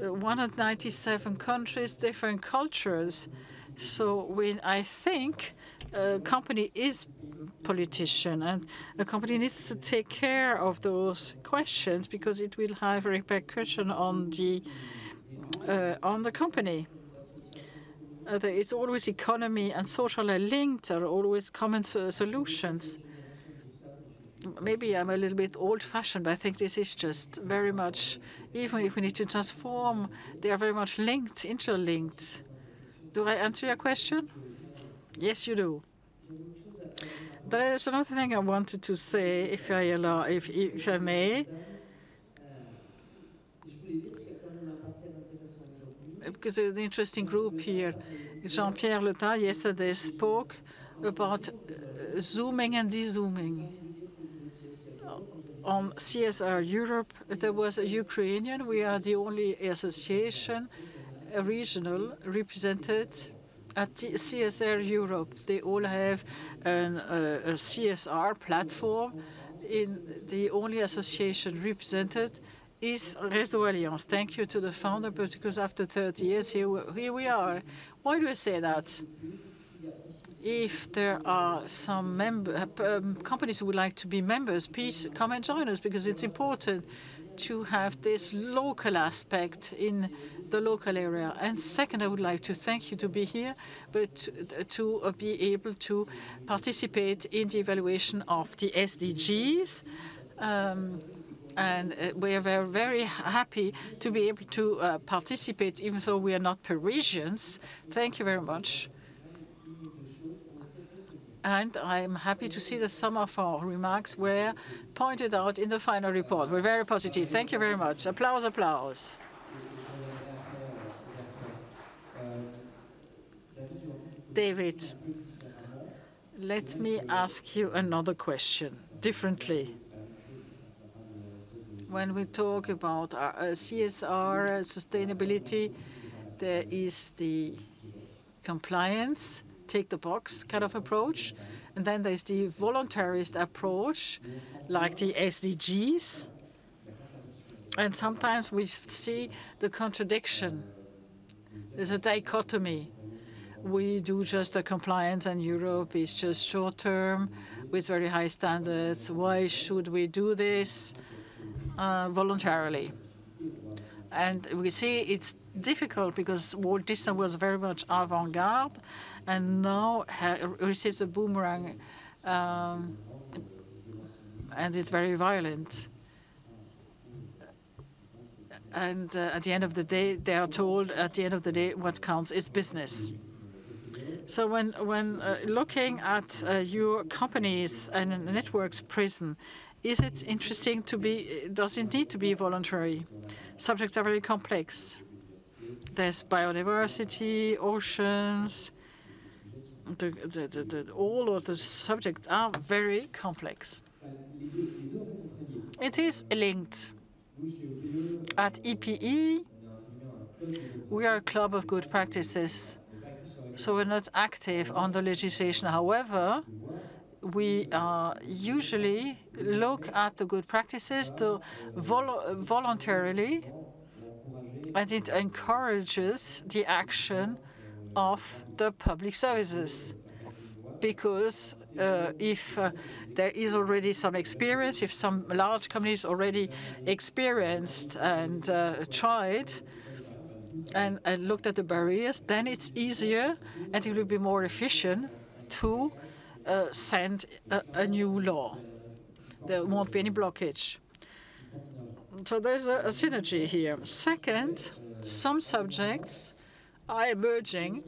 197 countries, different cultures. So when I think a company is politician, and a company needs to take care of those questions because it will have a repercussion on the company. It's always economy and social are linked, are always common solutions. Maybe I'm a little bit old-fashioned, but I think this is just very much, even if we need to transform, they are very much linked, interlinked. Do I answer your question? Yes, you do. There is another thing I wanted to say, if I may. Because there's an interesting group here. Jean-Pierre Leta yesterday spoke about zooming and de-zooming. On CSR Europe, there was a Ukrainian. We are the only association, regional, represented at CSR Europe. They all have a CSR platform, in the only association represented is Réseau Alliance. Thank you to the founder, because after 30 years, here we are. Why do I say that? If there are some companies who would like to be members, please come and join us, because it's important to have this local aspect in the local area. And second, I would like to thank you to be here, but to be able to participate in the evaluation of the SDGs. And we are very, very happy to be able to participate, even though we are not Parisians. Thank you very much. And I'm happy to see that some of our remarks were pointed out in the final report. We're very positive. Thank you very much. Applause, applause. David, let me ask you another question, differently. When we talk about CSR, sustainability, there is the compliance, tick the box kind of approach. And then there's the voluntarist approach, like the SDGs. And sometimes we see the contradiction. There's a dichotomy. We do just the compliance, and Europe is just short term with very high standards. Why should we do this voluntarily? And we see it's difficult because Walt Disney was very much avant-garde, and now receives a boomerang, and it's very violent. And at the end of the day, they are told at the end of the day what counts is business. So when looking at your companies and networks prism, is it interesting to be? Does it need to be voluntary? Subjects are very complex. There's biodiversity, oceans. All of the subjects are very complex. It is linked. At EPE, we are a club of good practices, so we're not active on the legislation. However, we usually look at the good practices to voluntarily, and it encourages the action of the public services. Because if there is already some experience, if some large companies already experienced and tried and looked at the barriers, then it's easier and it will be more efficient to send a new law. There won't be any blockage. So there's a synergy here. Second, some subjects are emerging,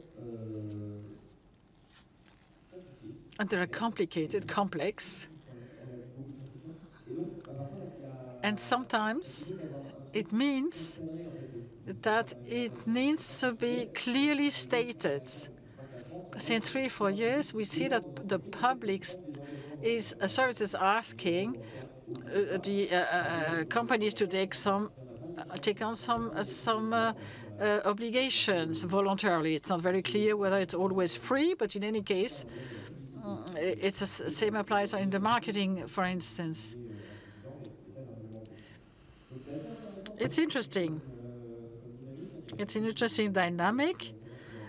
and they're complicated, complex. And sometimes it means that it needs to be clearly stated. Since 3 or 4 years, we see that the public services asking the companies to take on some obligations voluntarily. It's not very clear whether it's always free, but in any case, it's the same applies in the marketing, for instance. It's interesting. It's an interesting dynamic.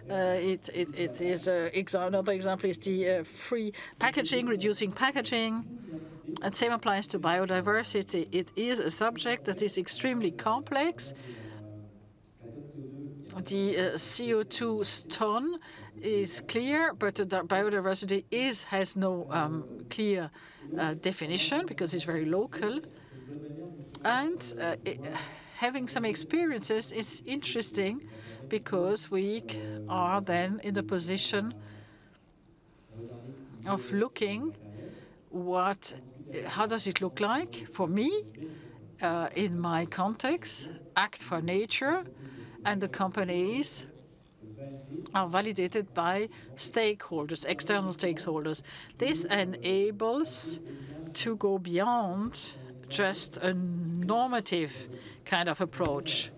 It is another example is the free packaging, reducing packaging, and same applies to biodiversity. It is a subject that is extremely complex. The CO2 ton is clear, but the biodiversity has no clear definition because it's very local. And having some experiences is interesting because we are then in the position of looking how does it look like for me in my context, Act for Nature, and the companies are validated by stakeholders, external stakeholders. This enables to go beyond just a normative kind of approach.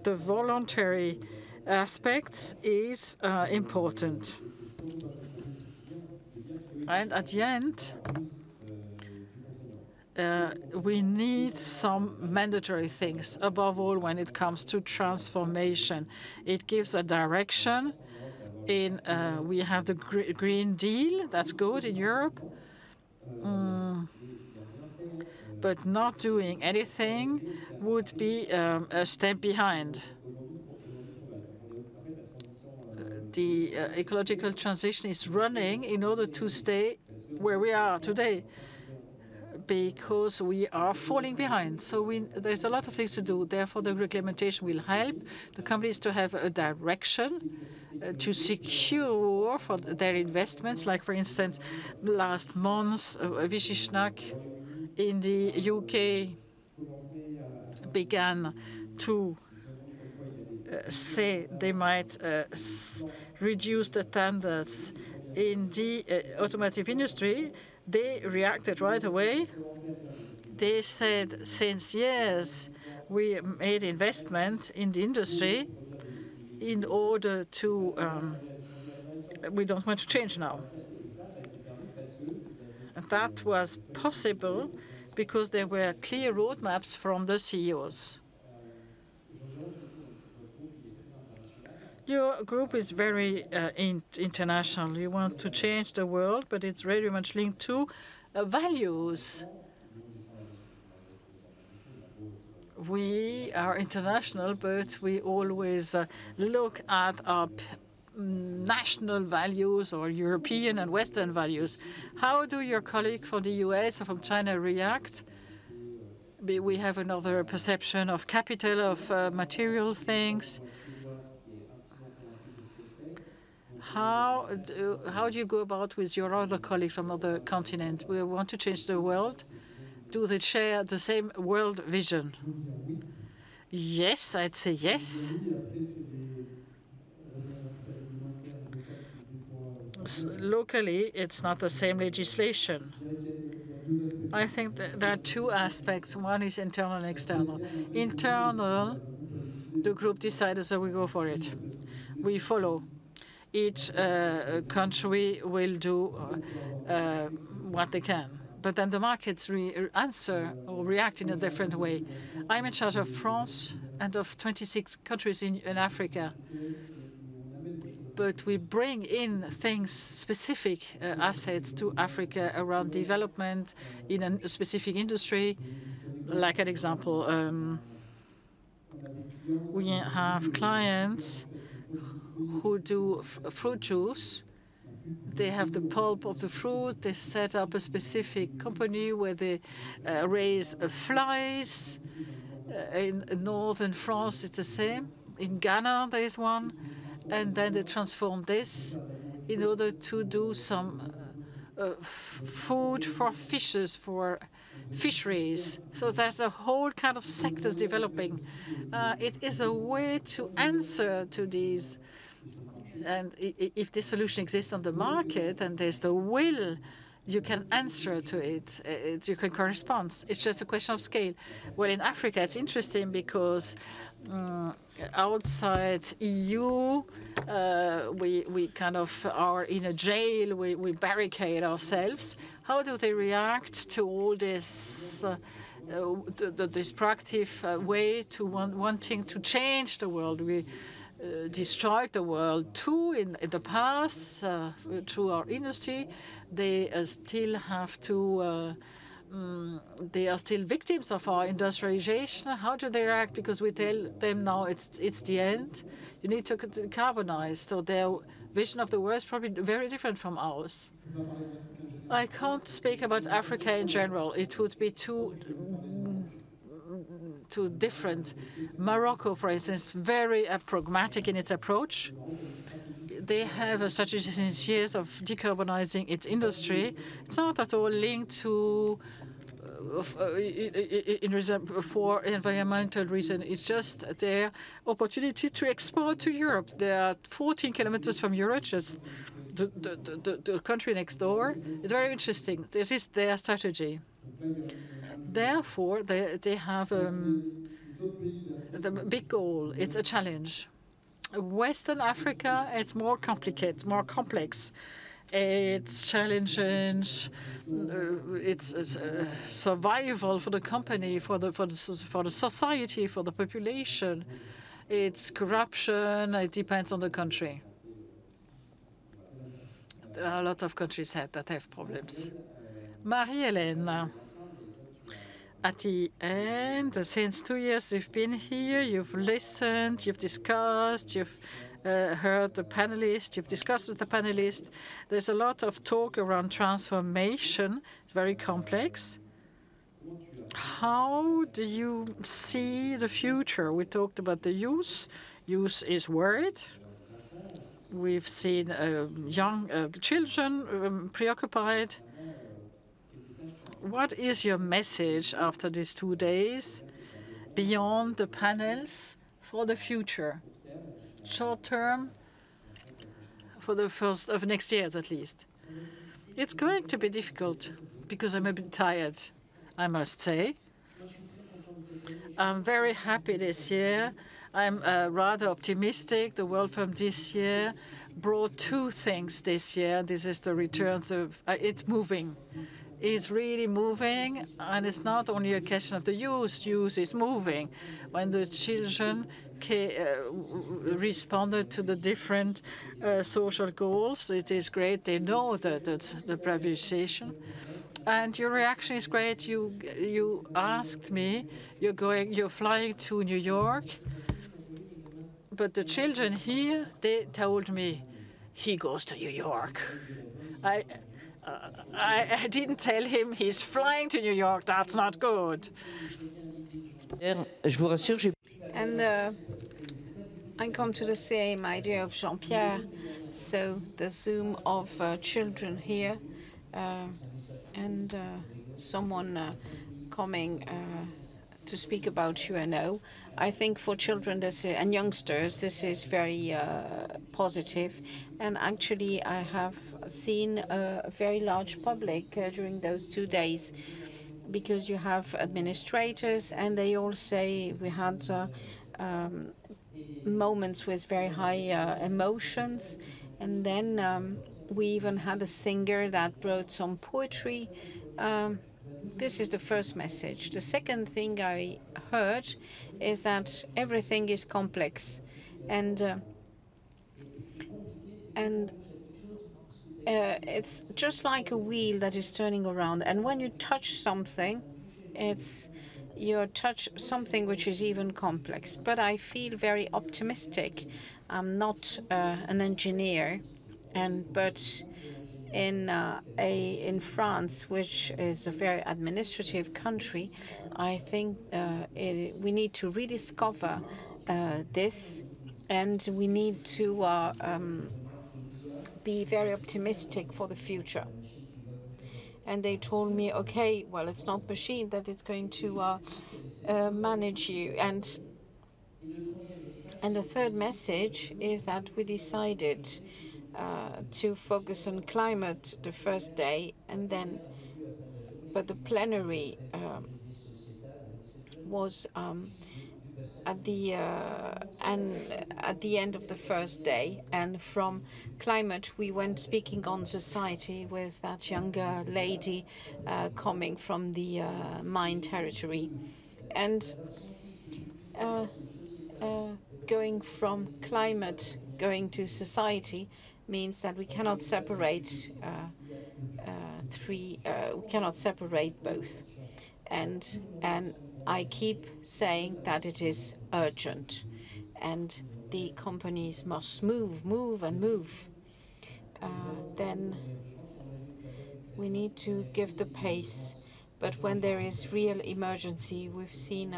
The voluntary aspect is important. And at the end, we need some mandatory things, above all when it comes to transformation. It gives a direction. We have the Green Deal, that's good in Europe. But not doing anything would be a step behind. The ecological transition is running in order to stay where we are today, because we are falling behind. So there's a lot of things to do. Therefore, the regulation will help the companies to have a direction to secure for their investments. Like, for instance, last month, Vichy Schnack in the UK began to say they might reduce the standards in the automotive industry. They reacted right away. They said, since years we made investment in the industry in order to, we don't want to change now. And that was possible because there were clear roadmaps from the CEOs. Your group is very international. You want to change the world, but it's very much linked to values. We are international, but we always look at our national values or European and Western values. How do your colleagues from the US or from China react? We have another perception of capital, of material things. How do you go about with your other colleagues from other continents? We want to change the world. Do they share the same world vision? Yes, I'd say yes. Locally, it's not the same legislation. I think that there are two aspects. One is internal and external. Internal, the group decided, so we go for it. We follow. Each country will do what they can. But then the markets answer or react in a different way. I'm in charge of France and of 26 countries in Africa. But we bring in things, specific assets to Africa around development in a specific industry. Like an example, we have clients who do fruit juice. They have the pulp of the fruit. They set up a specific company where they raise flies. In northern France, it's the same. In Ghana, there is one. And then they transform this in order to do some food for fishes, for fisheries. So there's a whole kind of sectors developing. It is a way to answer to these. And if this solution exists on the market and there's the will, you can answer to it. You can correspond. It's just a question of scale. Well, in Africa, it's interesting because outside EU, we kind of are in a jail. We barricade ourselves. How do they react to all this? This proactive way to wanting to change the world. We destroyed the world too in the past through our industry. They still have to. They are still victims of our industrialization. How do they react? Because we tell them now it's the end. You need to decarbonize. So their vision of the world is probably very different from ours. I can't speak about Africa in general. It would be too different. Morocco, for instance, very pragmatic in its approach. They have a strategy since years of decarbonizing its industry. It's not at all linked to for environmental reasons. It's just their opportunity to export to Europe. They are 14 kilometers from Europe, just the country next door. It's very interesting. This is their strategy. Therefore, they have the big goal. It's a challenge. Western Africa, it's more complicated, more complex. It's challenging. It's survival for the company, for the society, for the population. It's corruption. It depends on the country. There are a lot of countries that have problems. Marie-Hélène, at the end, since 2 years you've been here, you've listened, you've discussed, you've heard the panelists, you've discussed with the panelists. There's a lot of talk around transformation. It's very complex. How do you see the future? We talked about the youth. Youth is worried. We've seen young children preoccupied. What is your message after these 2 days beyond the panels for the future? Short term, for the first of next years at least. It's going to be difficult because I'm a bit tired, I must say. I'm very happy this year. I'm rather optimistic. The World Forum this year brought 2 things this year. This is the return to it's moving. It's really moving, and it's not only a question of the youth. Youth is moving. When the children responded to the different social goals, it is great. They know the privatization. And your reaction is great. You asked me, you're flying to New York, but the children here, they told me, he goes to New York. I didn't tell him he's flying to New York. That's not good. And I come to the same idea of Jean-Pierre. So the Zoom of children here and someone coming to speak about UNO. I think for children and youngsters, this is very positive. And actually, I have seen a very large public during those 2 days, because you have administrators, and they all say we had moments with very high emotions. And then we even had a singer that brought some poetry. This is the first message. The second thing I heard is that everything is complex, and it's just like a wheel that is turning around. And when you touch something, you touch something which is even complex. But I feel very optimistic. I'm not an engineer, but in France, which is a very administrative country, I think we need to rediscover this, and we need to be very optimistic for the future. And they told me, okay, well, it's not machine that it's going to manage you. And the third message is that we decided to focus on climate the first day, and then, but the plenary was at the end of the first day, and from climate we went speaking on society with that younger lady coming from the mine territory, and going from climate going to society means that we cannot separate we cannot separate both, and I keep saying that it is urgent, and the companies must move and move. Then we need to give the pace. But when there is real emergency, we've seen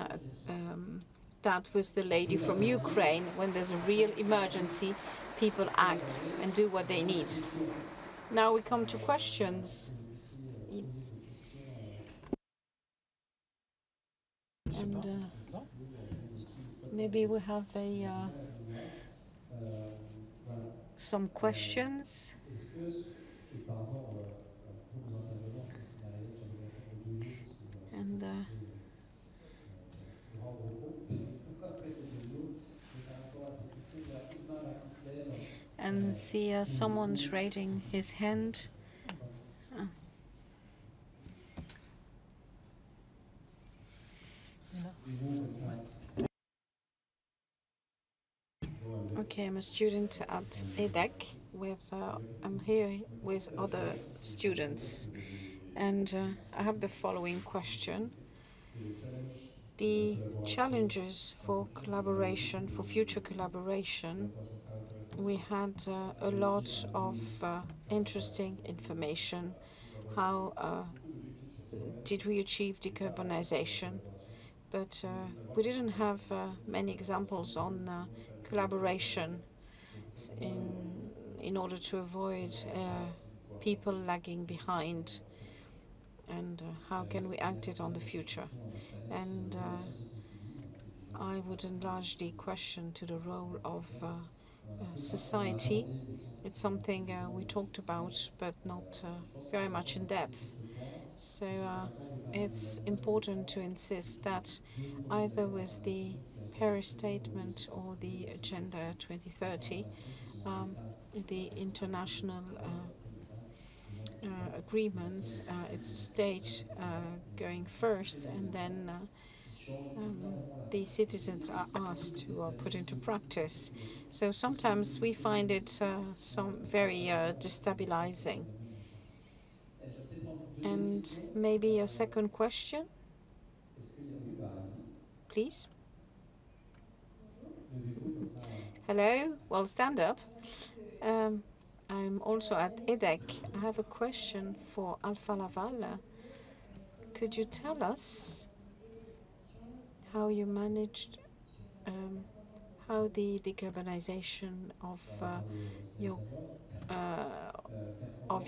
that with the lady from Ukraine. When there's a real emergency, people act and do what they need. Now we come to questions. And maybe we have some questions. And can see someone's raising his hand. Okay, I'm a student at EDEC. I'm here with other students, and I have the following question. The challenges for collaboration, for future collaboration, we had a lot of interesting information. How did we achieve decarbonization? But we didn't have many examples on collaboration in order to avoid people lagging behind, and how can we act it on the future. And I would enlarge the question to the role of society. It's something we talked about, but not very much in depth. So it's important to insist that either with the Paris Statement or the Agenda 2030, the international agreements, it's a state going first, and then the citizens are asked to put into practice. So sometimes we find it very destabilizing. And maybe a second question, please. Hello. Well, stand up. I'm also at EDEC. I have a question for Alpha Laval. Could you tell us how you managed, how the decarbonization of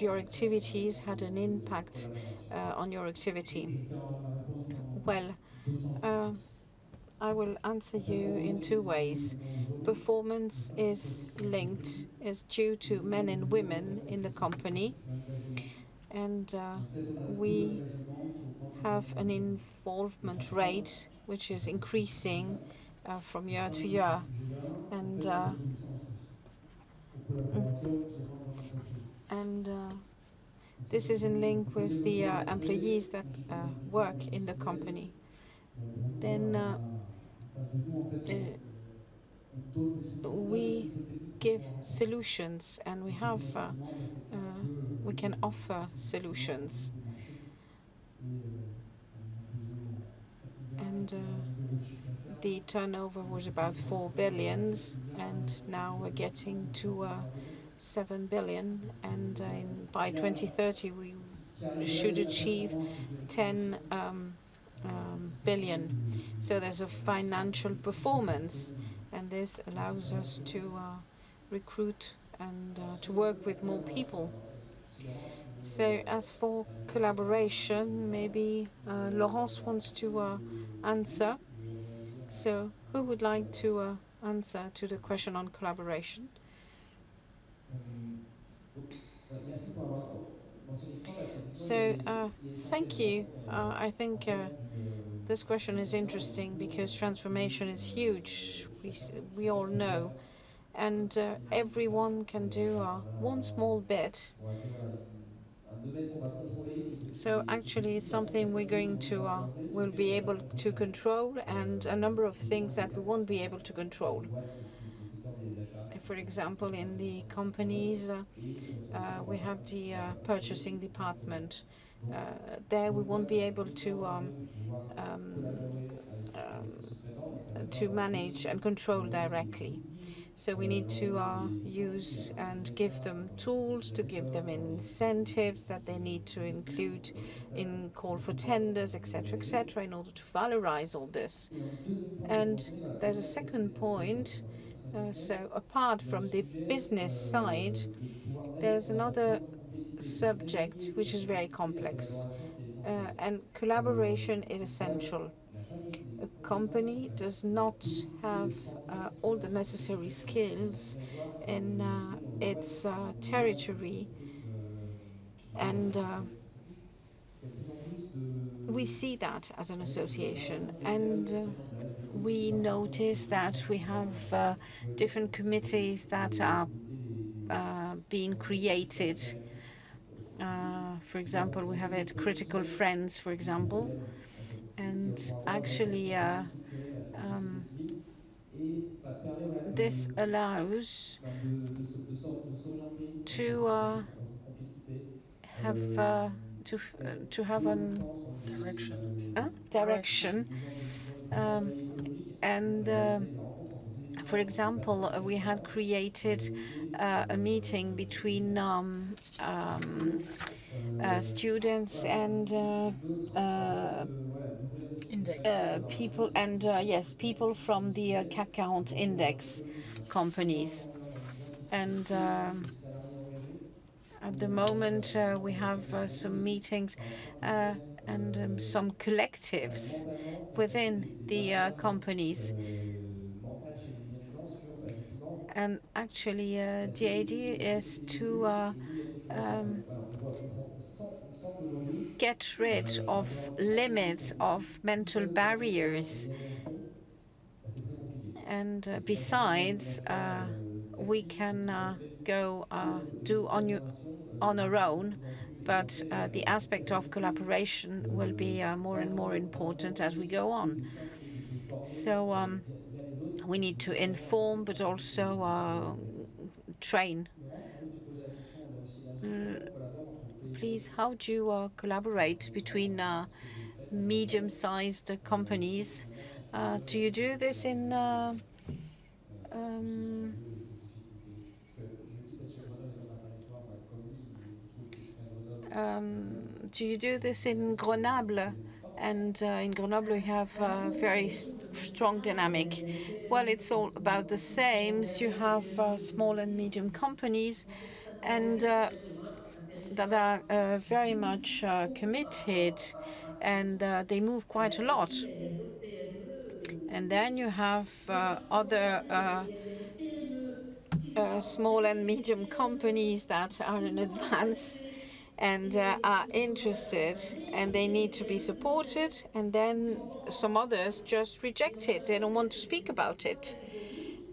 your activities had an impact on your activity? Well, I will answer you in two ways. Performance is due to men and women in the company, and we have an involvement rate which is increasing from year to year, and this is in link with the employees that work in the company. Then we give solutions, and we can offer solutions. And the turnover was about 4 billion, and now we're getting to 7 billion, and by 2030 we should achieve 10 billion. So there's a financial performance, and this allows us to recruit and to work with more people. So as for collaboration, maybe Laurence wants to answer. So who would like to answer to the question on collaboration? So thank you. I think this question is interesting because transformation is huge. We all know, and everyone can do one small bit. So actually, it's something we'll be able to control, and a number of things that we won't be able to control. For example, in the companies, we have the purchasing department. There, we won't be able to manage and control directly. So we need to use and give them tools, to give them incentives that they need to include in call for tenders, etc., in order to valorize all this. And there's a second point. So apart from the business side, there's another subject which is very complex, and collaboration is essential. A company does not have all the necessary skills in its territory, and we see that as an association, and we notice that we have different committees that are being created. For example, we have had critical friends, for example, and actually this allows to have to have an direction. And for example, we had created a meeting between students and people, and yes, people from the CAC 40 index companies. And at the moment, we have some meetings and some collectives within the companies. And actually, the idea is to get rid of limits, of mental barriers. And besides, we can go do on our own, but the aspect of collaboration will be more and more important as we go on. So we need to inform, but also train. Please, how do you collaborate between medium-sized companies? Do you do this in do you do this in Grenoble? And in Grenoble, you have a very strong dynamic. Well, it's all about the same. So you have small and medium companies, and that are very much committed, and they move quite a lot. And then you have other small and medium companies that are in advance and are interested, and they need to be supported. And then some others just reject it. They don't want to speak about it.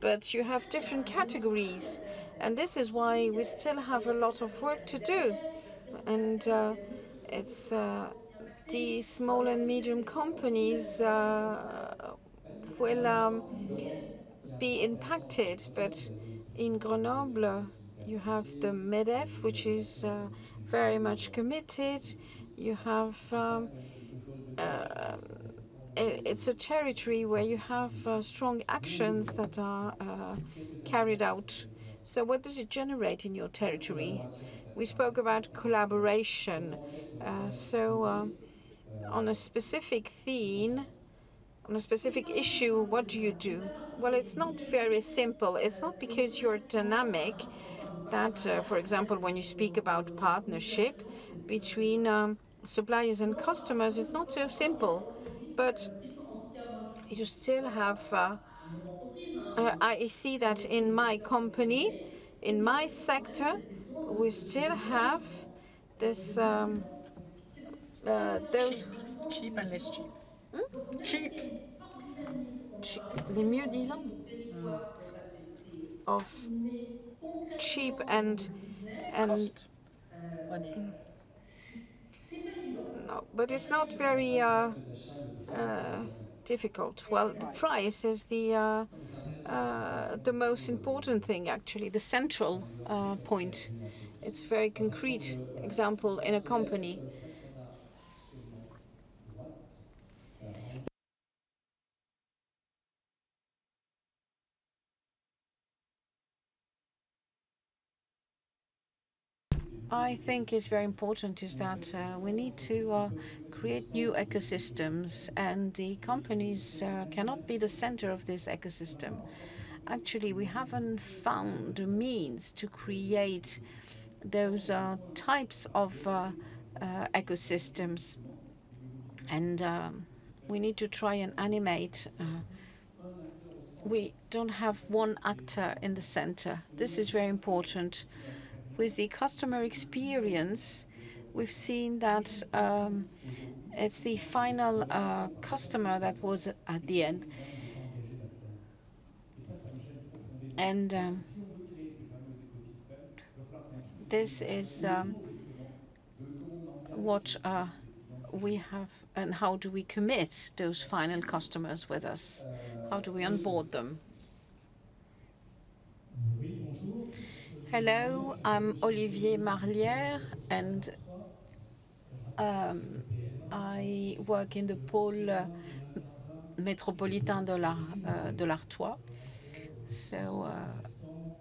But you have different categories, and this is why we still have a lot of work to do. And it's the small and medium companies will be impacted. But in Grenoble, you have the MEDEF, which is very much committed. You have it's a territory where you have strong actions that are carried out. So what does it generate in your territory? We spoke about collaboration. On a specific theme, on a specific issue, what do you do? Well, it's not very simple. It's not because you're dynamic that, for example, when you speak about partnership between suppliers and customers, it's not so simple. But you still have, I see that in my company, in my sector, we still have this, those cheap and less cheap. Cheap. Les mieux disant of cheap and Cost. Money. no, but it's not very difficult. Well, the price is the most important thing, actually, the central point. It's a very concrete example in a company. I think is very important is that we need to create new ecosystems, and the companies cannot be the center of this ecosystem. Actually, we haven't found a means to create those types of ecosystems, and we need to try and animate. We don't have one actor in the center. This is very important. With the customer experience, we've seen that it's the final customer that was at the end. And this is what we have, and how do we commit those final customers with us? How do we onboard them? Hello, I'm Olivier Marlière, and I work in the pôle métropolitain de l'Artois. So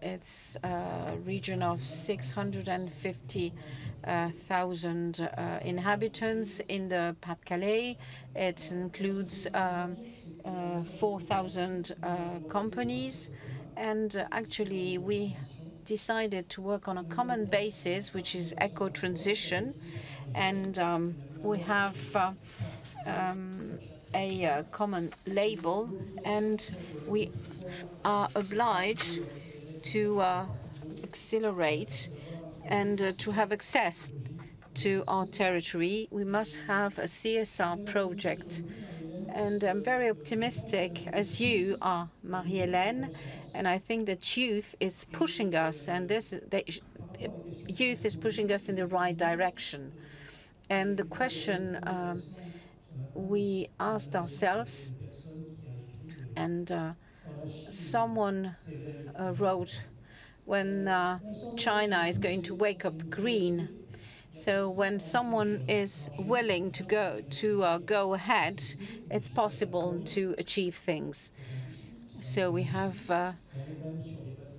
it's a region of 650,000 inhabitants in the Pas-de-Calais. It includes 4,000 companies. And actually, we decided to work on a common basis, which is eco-transition. And we have a common label, and we are obliged to accelerate and to have access to our territory. We must have a CSR project. And I'm very optimistic, as you are, Marie-Hélène, and I think that youth is pushing us, and youth is pushing us in the right direction. And the question we asked ourselves, and someone wrote, when China is going to wake up green. So when someone is willing to go ahead, it's possible to achieve things. So we have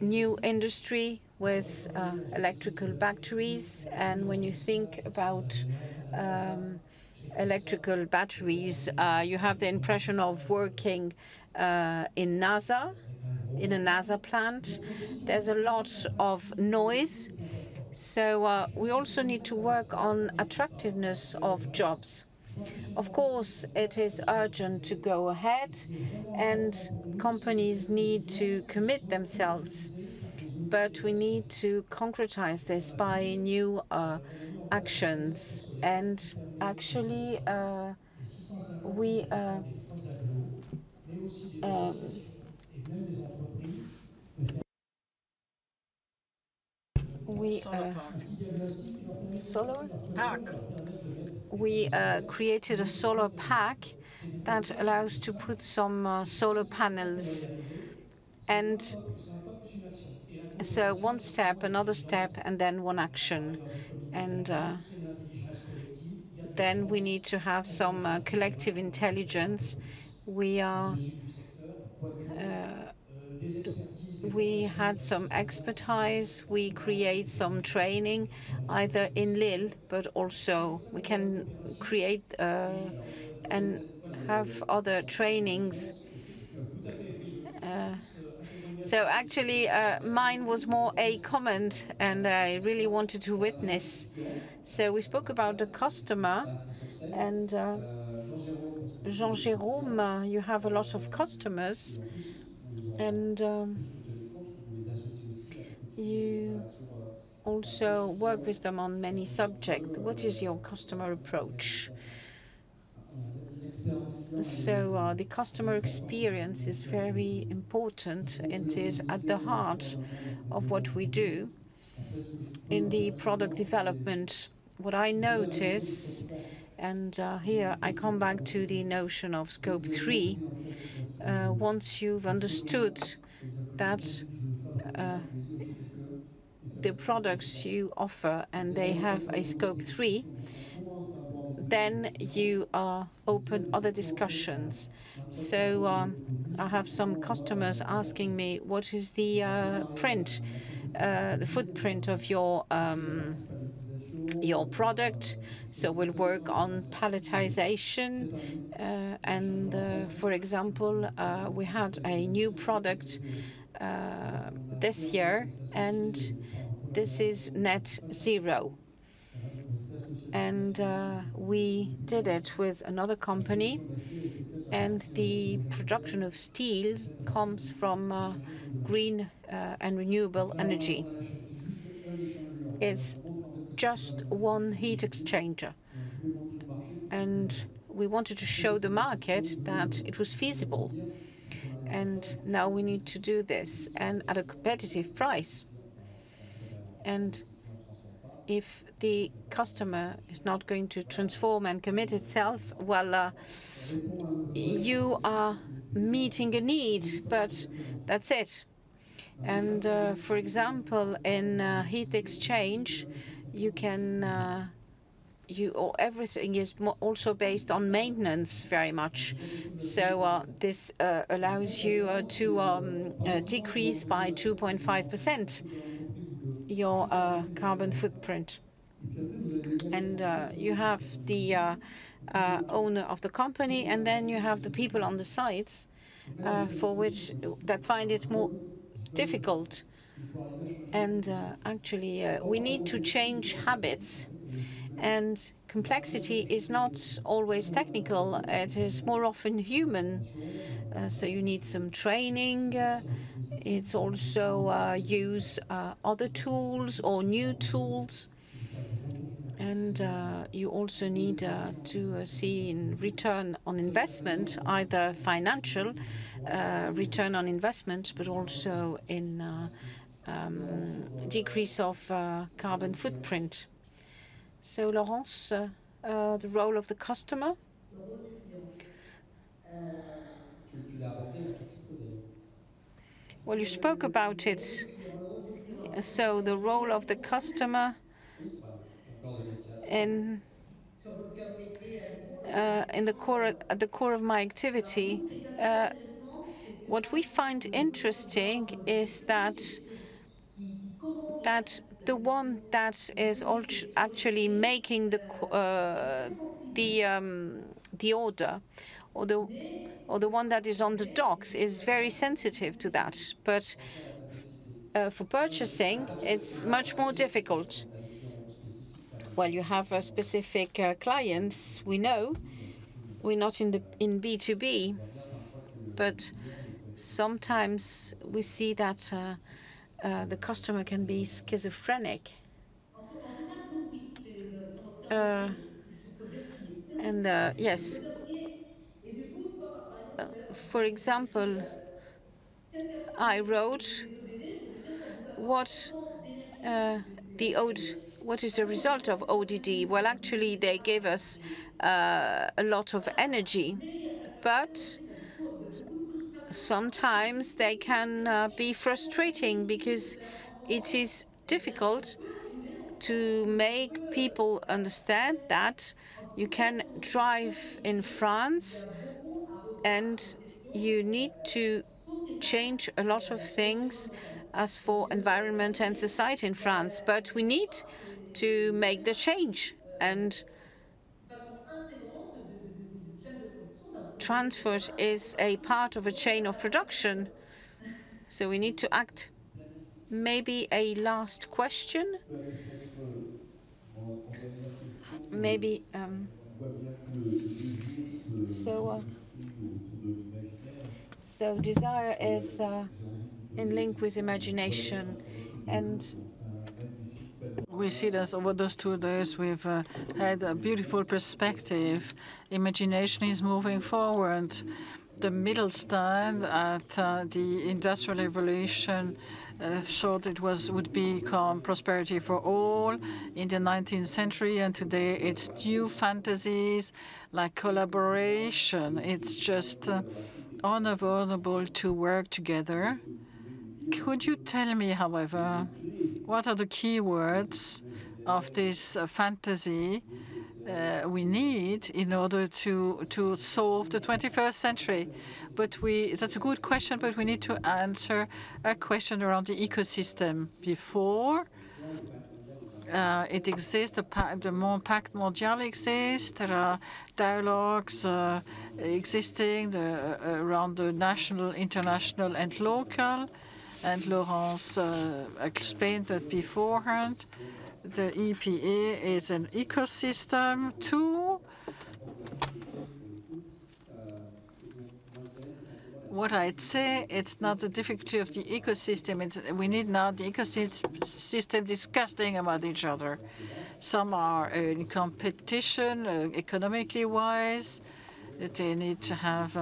new industry with electrical batteries, and when you think about electrical batteries, you have the impression of working in NASA, in a NASA plant. There's a lot of noise. So we also need to work on attractiveness of jobs. Of course, it is urgent to go ahead, and companies need to commit themselves. But we need to concretize this by new actions. And actually, we created a solar pack that allows to put some solar panels. And so one step, another step, and then one action. And then we need to have some collective intelligence. We had some expertise. We create some training, either in Lille, but also we can create and have other trainings. So actually, mine was more a comment, and I really wanted to witness. So we spoke about the customer, and Jean-Jérôme, you have a lot of customers, and you also work with them on many subjects. What is your customer approach? So the customer experience is very important. It is at the heart of what we do in the product development. What I notice, and here I come back to the notion of scope 3, once you've understood that the products you offer and they have a scope 3, then you open other discussions. So I have some customers asking me, what is the the footprint of your product? So we'll work on palletization. And for example, we had a new product this year, and this is net zero. And we did it with another company, and the production of steel comes from green and renewable energy. It's just one heat exchanger. And we wanted to show the market that it was feasible. And now we need to do this, and at a competitive price. And if the customer is not going to transform and commit itself, well, you are meeting a need, but that's it. And for example, in heat exchange, you can everything is also based on maintenance very much. So this allows you to decrease by 2.5% your carbon footprint. And you have the owner of the company, and then you have the people on the sites for which that find it more difficult. And actually, we need to change habits. And complexity is not always technical. It is more often human. So you need some training. It's also use other tools or new tools. And you also need to see in return on investment, either financial return on investment, but also in decrease of carbon footprint. So, Laurence, the role of the customer? Well, you spoke about it. So, the role of the customer in the core, at the core of my activity, what we find interesting is that the one that is actually making the order, or the one that is on the docks, is very sensitive to that. But for purchasing, it's much more difficult. Well, you have specific clients. We know we're not in B2B, but sometimes we see that the customer can be schizophrenic. Yes, for example, I wrote what is the result of ODD? Well, actually, they gave us a lot of energy, but sometimes they can be frustrating because it is difficult to make people understand that you can drive in France and you need to change a lot of things as for environment and society in France. But we need to make the change, and transport is a part of a chain of production. So we need to act. Maybe a last question? Maybe. So desire is in link with imagination, and we see that over those 2 days we've had a beautiful perspective. Imagination is moving forward. The middle stand at the Industrial Revolution thought it would become prosperity for all in the 19th century, and today it's new fantasies like collaboration. It's just unavoidable to work together. Could you tell me, however, what are the key words of this fantasy we need in order to solve the 21st century? But that's a good question, but we need to answer a question around the ecosystem. Before it exists, the Pacte mondial exists. There are dialogues existing around the national, international, and local. And Laurence explained that beforehand. The EPA is an ecosystem too. What I'd say, it's not the difficulty of the ecosystem. We need now the ecosystem discussing about each other. Some are in competition, economically wise. They need to have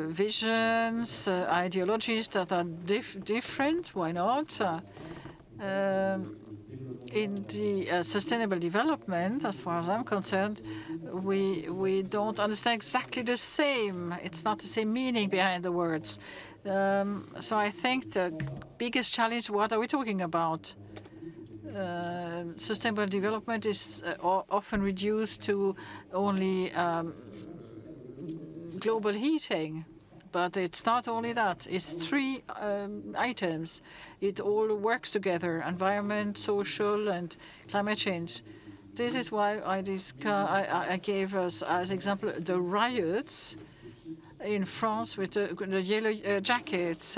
visions, ideologies that are different. Why not? in the sustainable development, as far as I'm concerned, we don't understand exactly the same. It's not the same meaning behind the words. So I think the biggest challenge, what are we talking about? Sustainable development is often reduced to only global heating. But it's not only that. It's three items. It all works together: environment, social, and climate change. This is why I gave us as example the riots in France with the yellow jackets,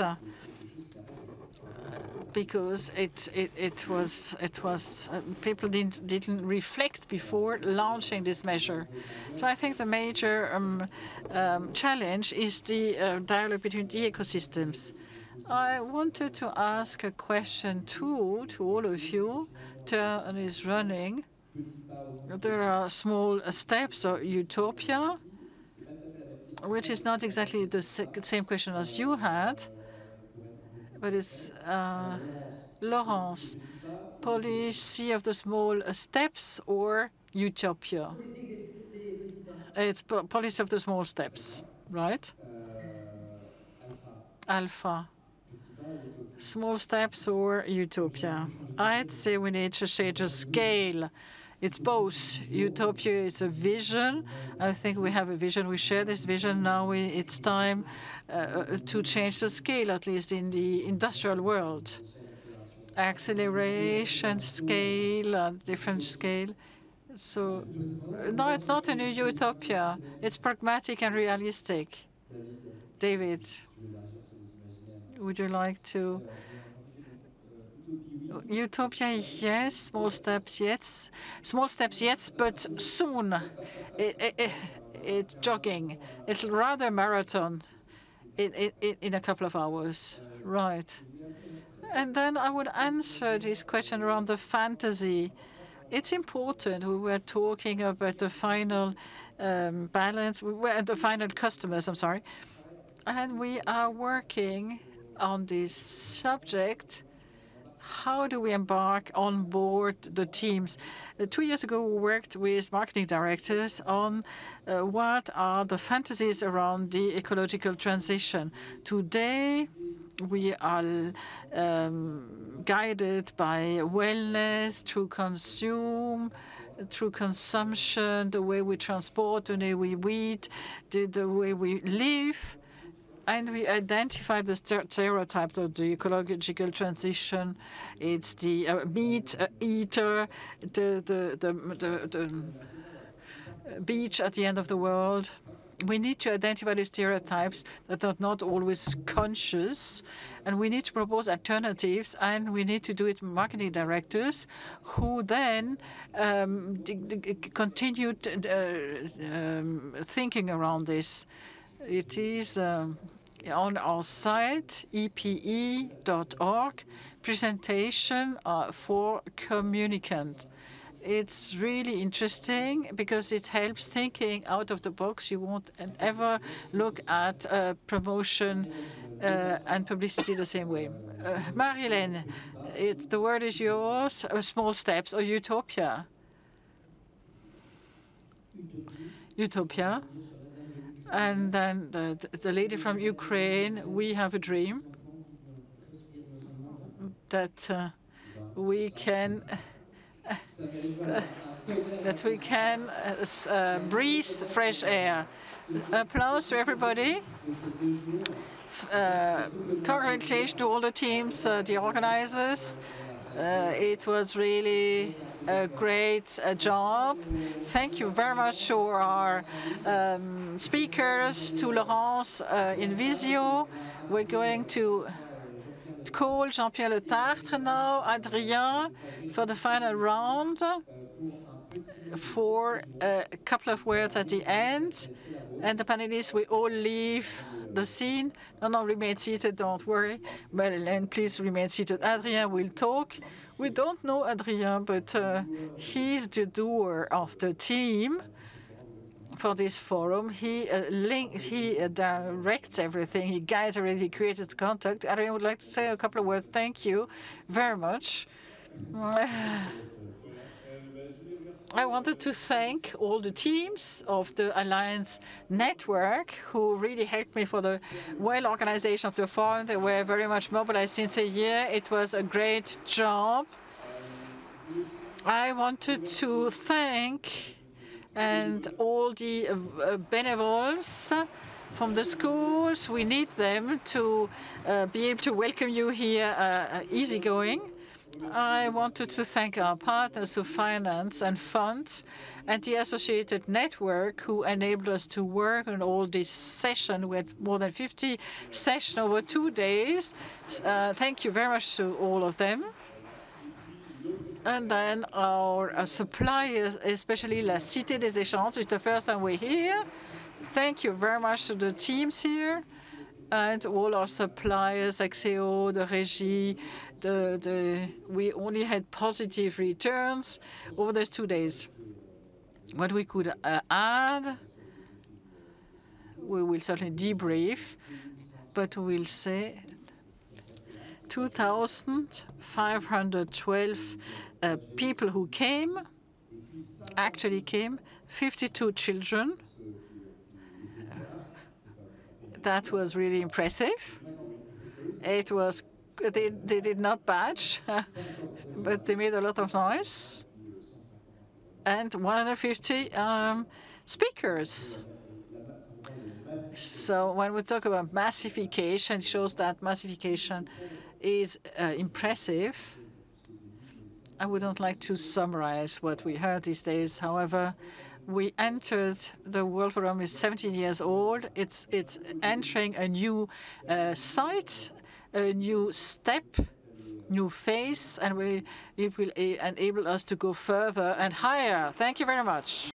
because it was people didn't reflect before launching this measure. So I think the major challenge is the dialogue between the ecosystems. I wanted to ask a question too to all of you. Turn is running. There are small steps or utopia, which is not exactly the same question as you had, but it's Laurence, policy of the small steps or utopia? It's policy of the small steps, right? Alpha. Small steps or utopia? I'd say we need to change the scale. It's both. Utopia is a vision. I think we have a vision. We share this vision. Now it's time to change the scale, at least in the industrial world. Acceleration scale, different scale. So, no, it's not a new utopia. It's pragmatic and realistic. David, would you like to? Utopia, yes. Small steps, yes. Small steps, yes, but soon. It's jogging. It's rather a marathon in a couple of hours. Right. And then I would answer this question around the fantasy. It's important. We were talking about the final balance. We were at the final customers, I'm sorry. And we are working on this subject. How do we embark on board the teams? 2 years ago, we worked with marketing directors on what are the fantasies around the ecological transition. Today, we are guided by wellness through consumption, the way we transport, the way we eat, the way we live. And we identify the stereotype of the ecological transition. It's the meat eater, the beach at the end of the world. We need to identify the stereotypes that are not always conscious, and we need to propose alternatives, and we need to do it with marketing directors who then continue thinking around this. It is on our site, epe.org, presentation for communicant. It's really interesting because it helps thinking out of the box. You won't ever look at promotion and publicity the same way. Marilyn, the word is yours. Small steps or utopia? Utopia. And then the lady from Ukraine, we have a dream that we can breathe fresh air. Applause to everybody. Congratulations to all the teams, the organizers. It was really a great job. Thank you very much to our speakers, to Laurence in Visio. We're going to call Jean-Pierre Le Tartre now, Adrien, for the final round, for a couple of words at the end. And the panelists, we all leave the scene. No, remain seated, don't worry. Madeleine, please remain seated. Adrien will talk. We don't know Adrien, but he's the doer of the team for this forum. He directs everything. He guides everything. He creates contact. Adrien would like to say a couple of words. Thank you very much. I wanted to thank all the teams of the Alliance Network who really helped me for the well organization of the forum. They were very much mobilized since a year. It was a great job. I wanted to thank and all the benevoles from the schools. We need them to be able to welcome you here easygoing. I wanted to thank our partners who finance and fund and the associated network who enabled us to work on all these sessions. We had more than 50 sessions over 2 days. Thank you very much to all of them. And then our suppliers, especially La Cité des Échanges, it's the first time we're here. Thank you very much to the teams here and all our suppliers, Axéo, the Régie. We only had positive returns over those 2 days. What we could add, we will certainly debrief, but we'll say 2,512 people who actually came, 52 children. That was really impressive. It was, they did not badge, but they made a lot of noise. And 150 speakers. So when we talk about massification, it shows that massification is impressive. I wouldn't like to summarize what we heard these days. However, we entered the World Forum is 17 years old. It's entering a new site, a new step, new phase, and it will enable us to go further and higher. Thank you very much.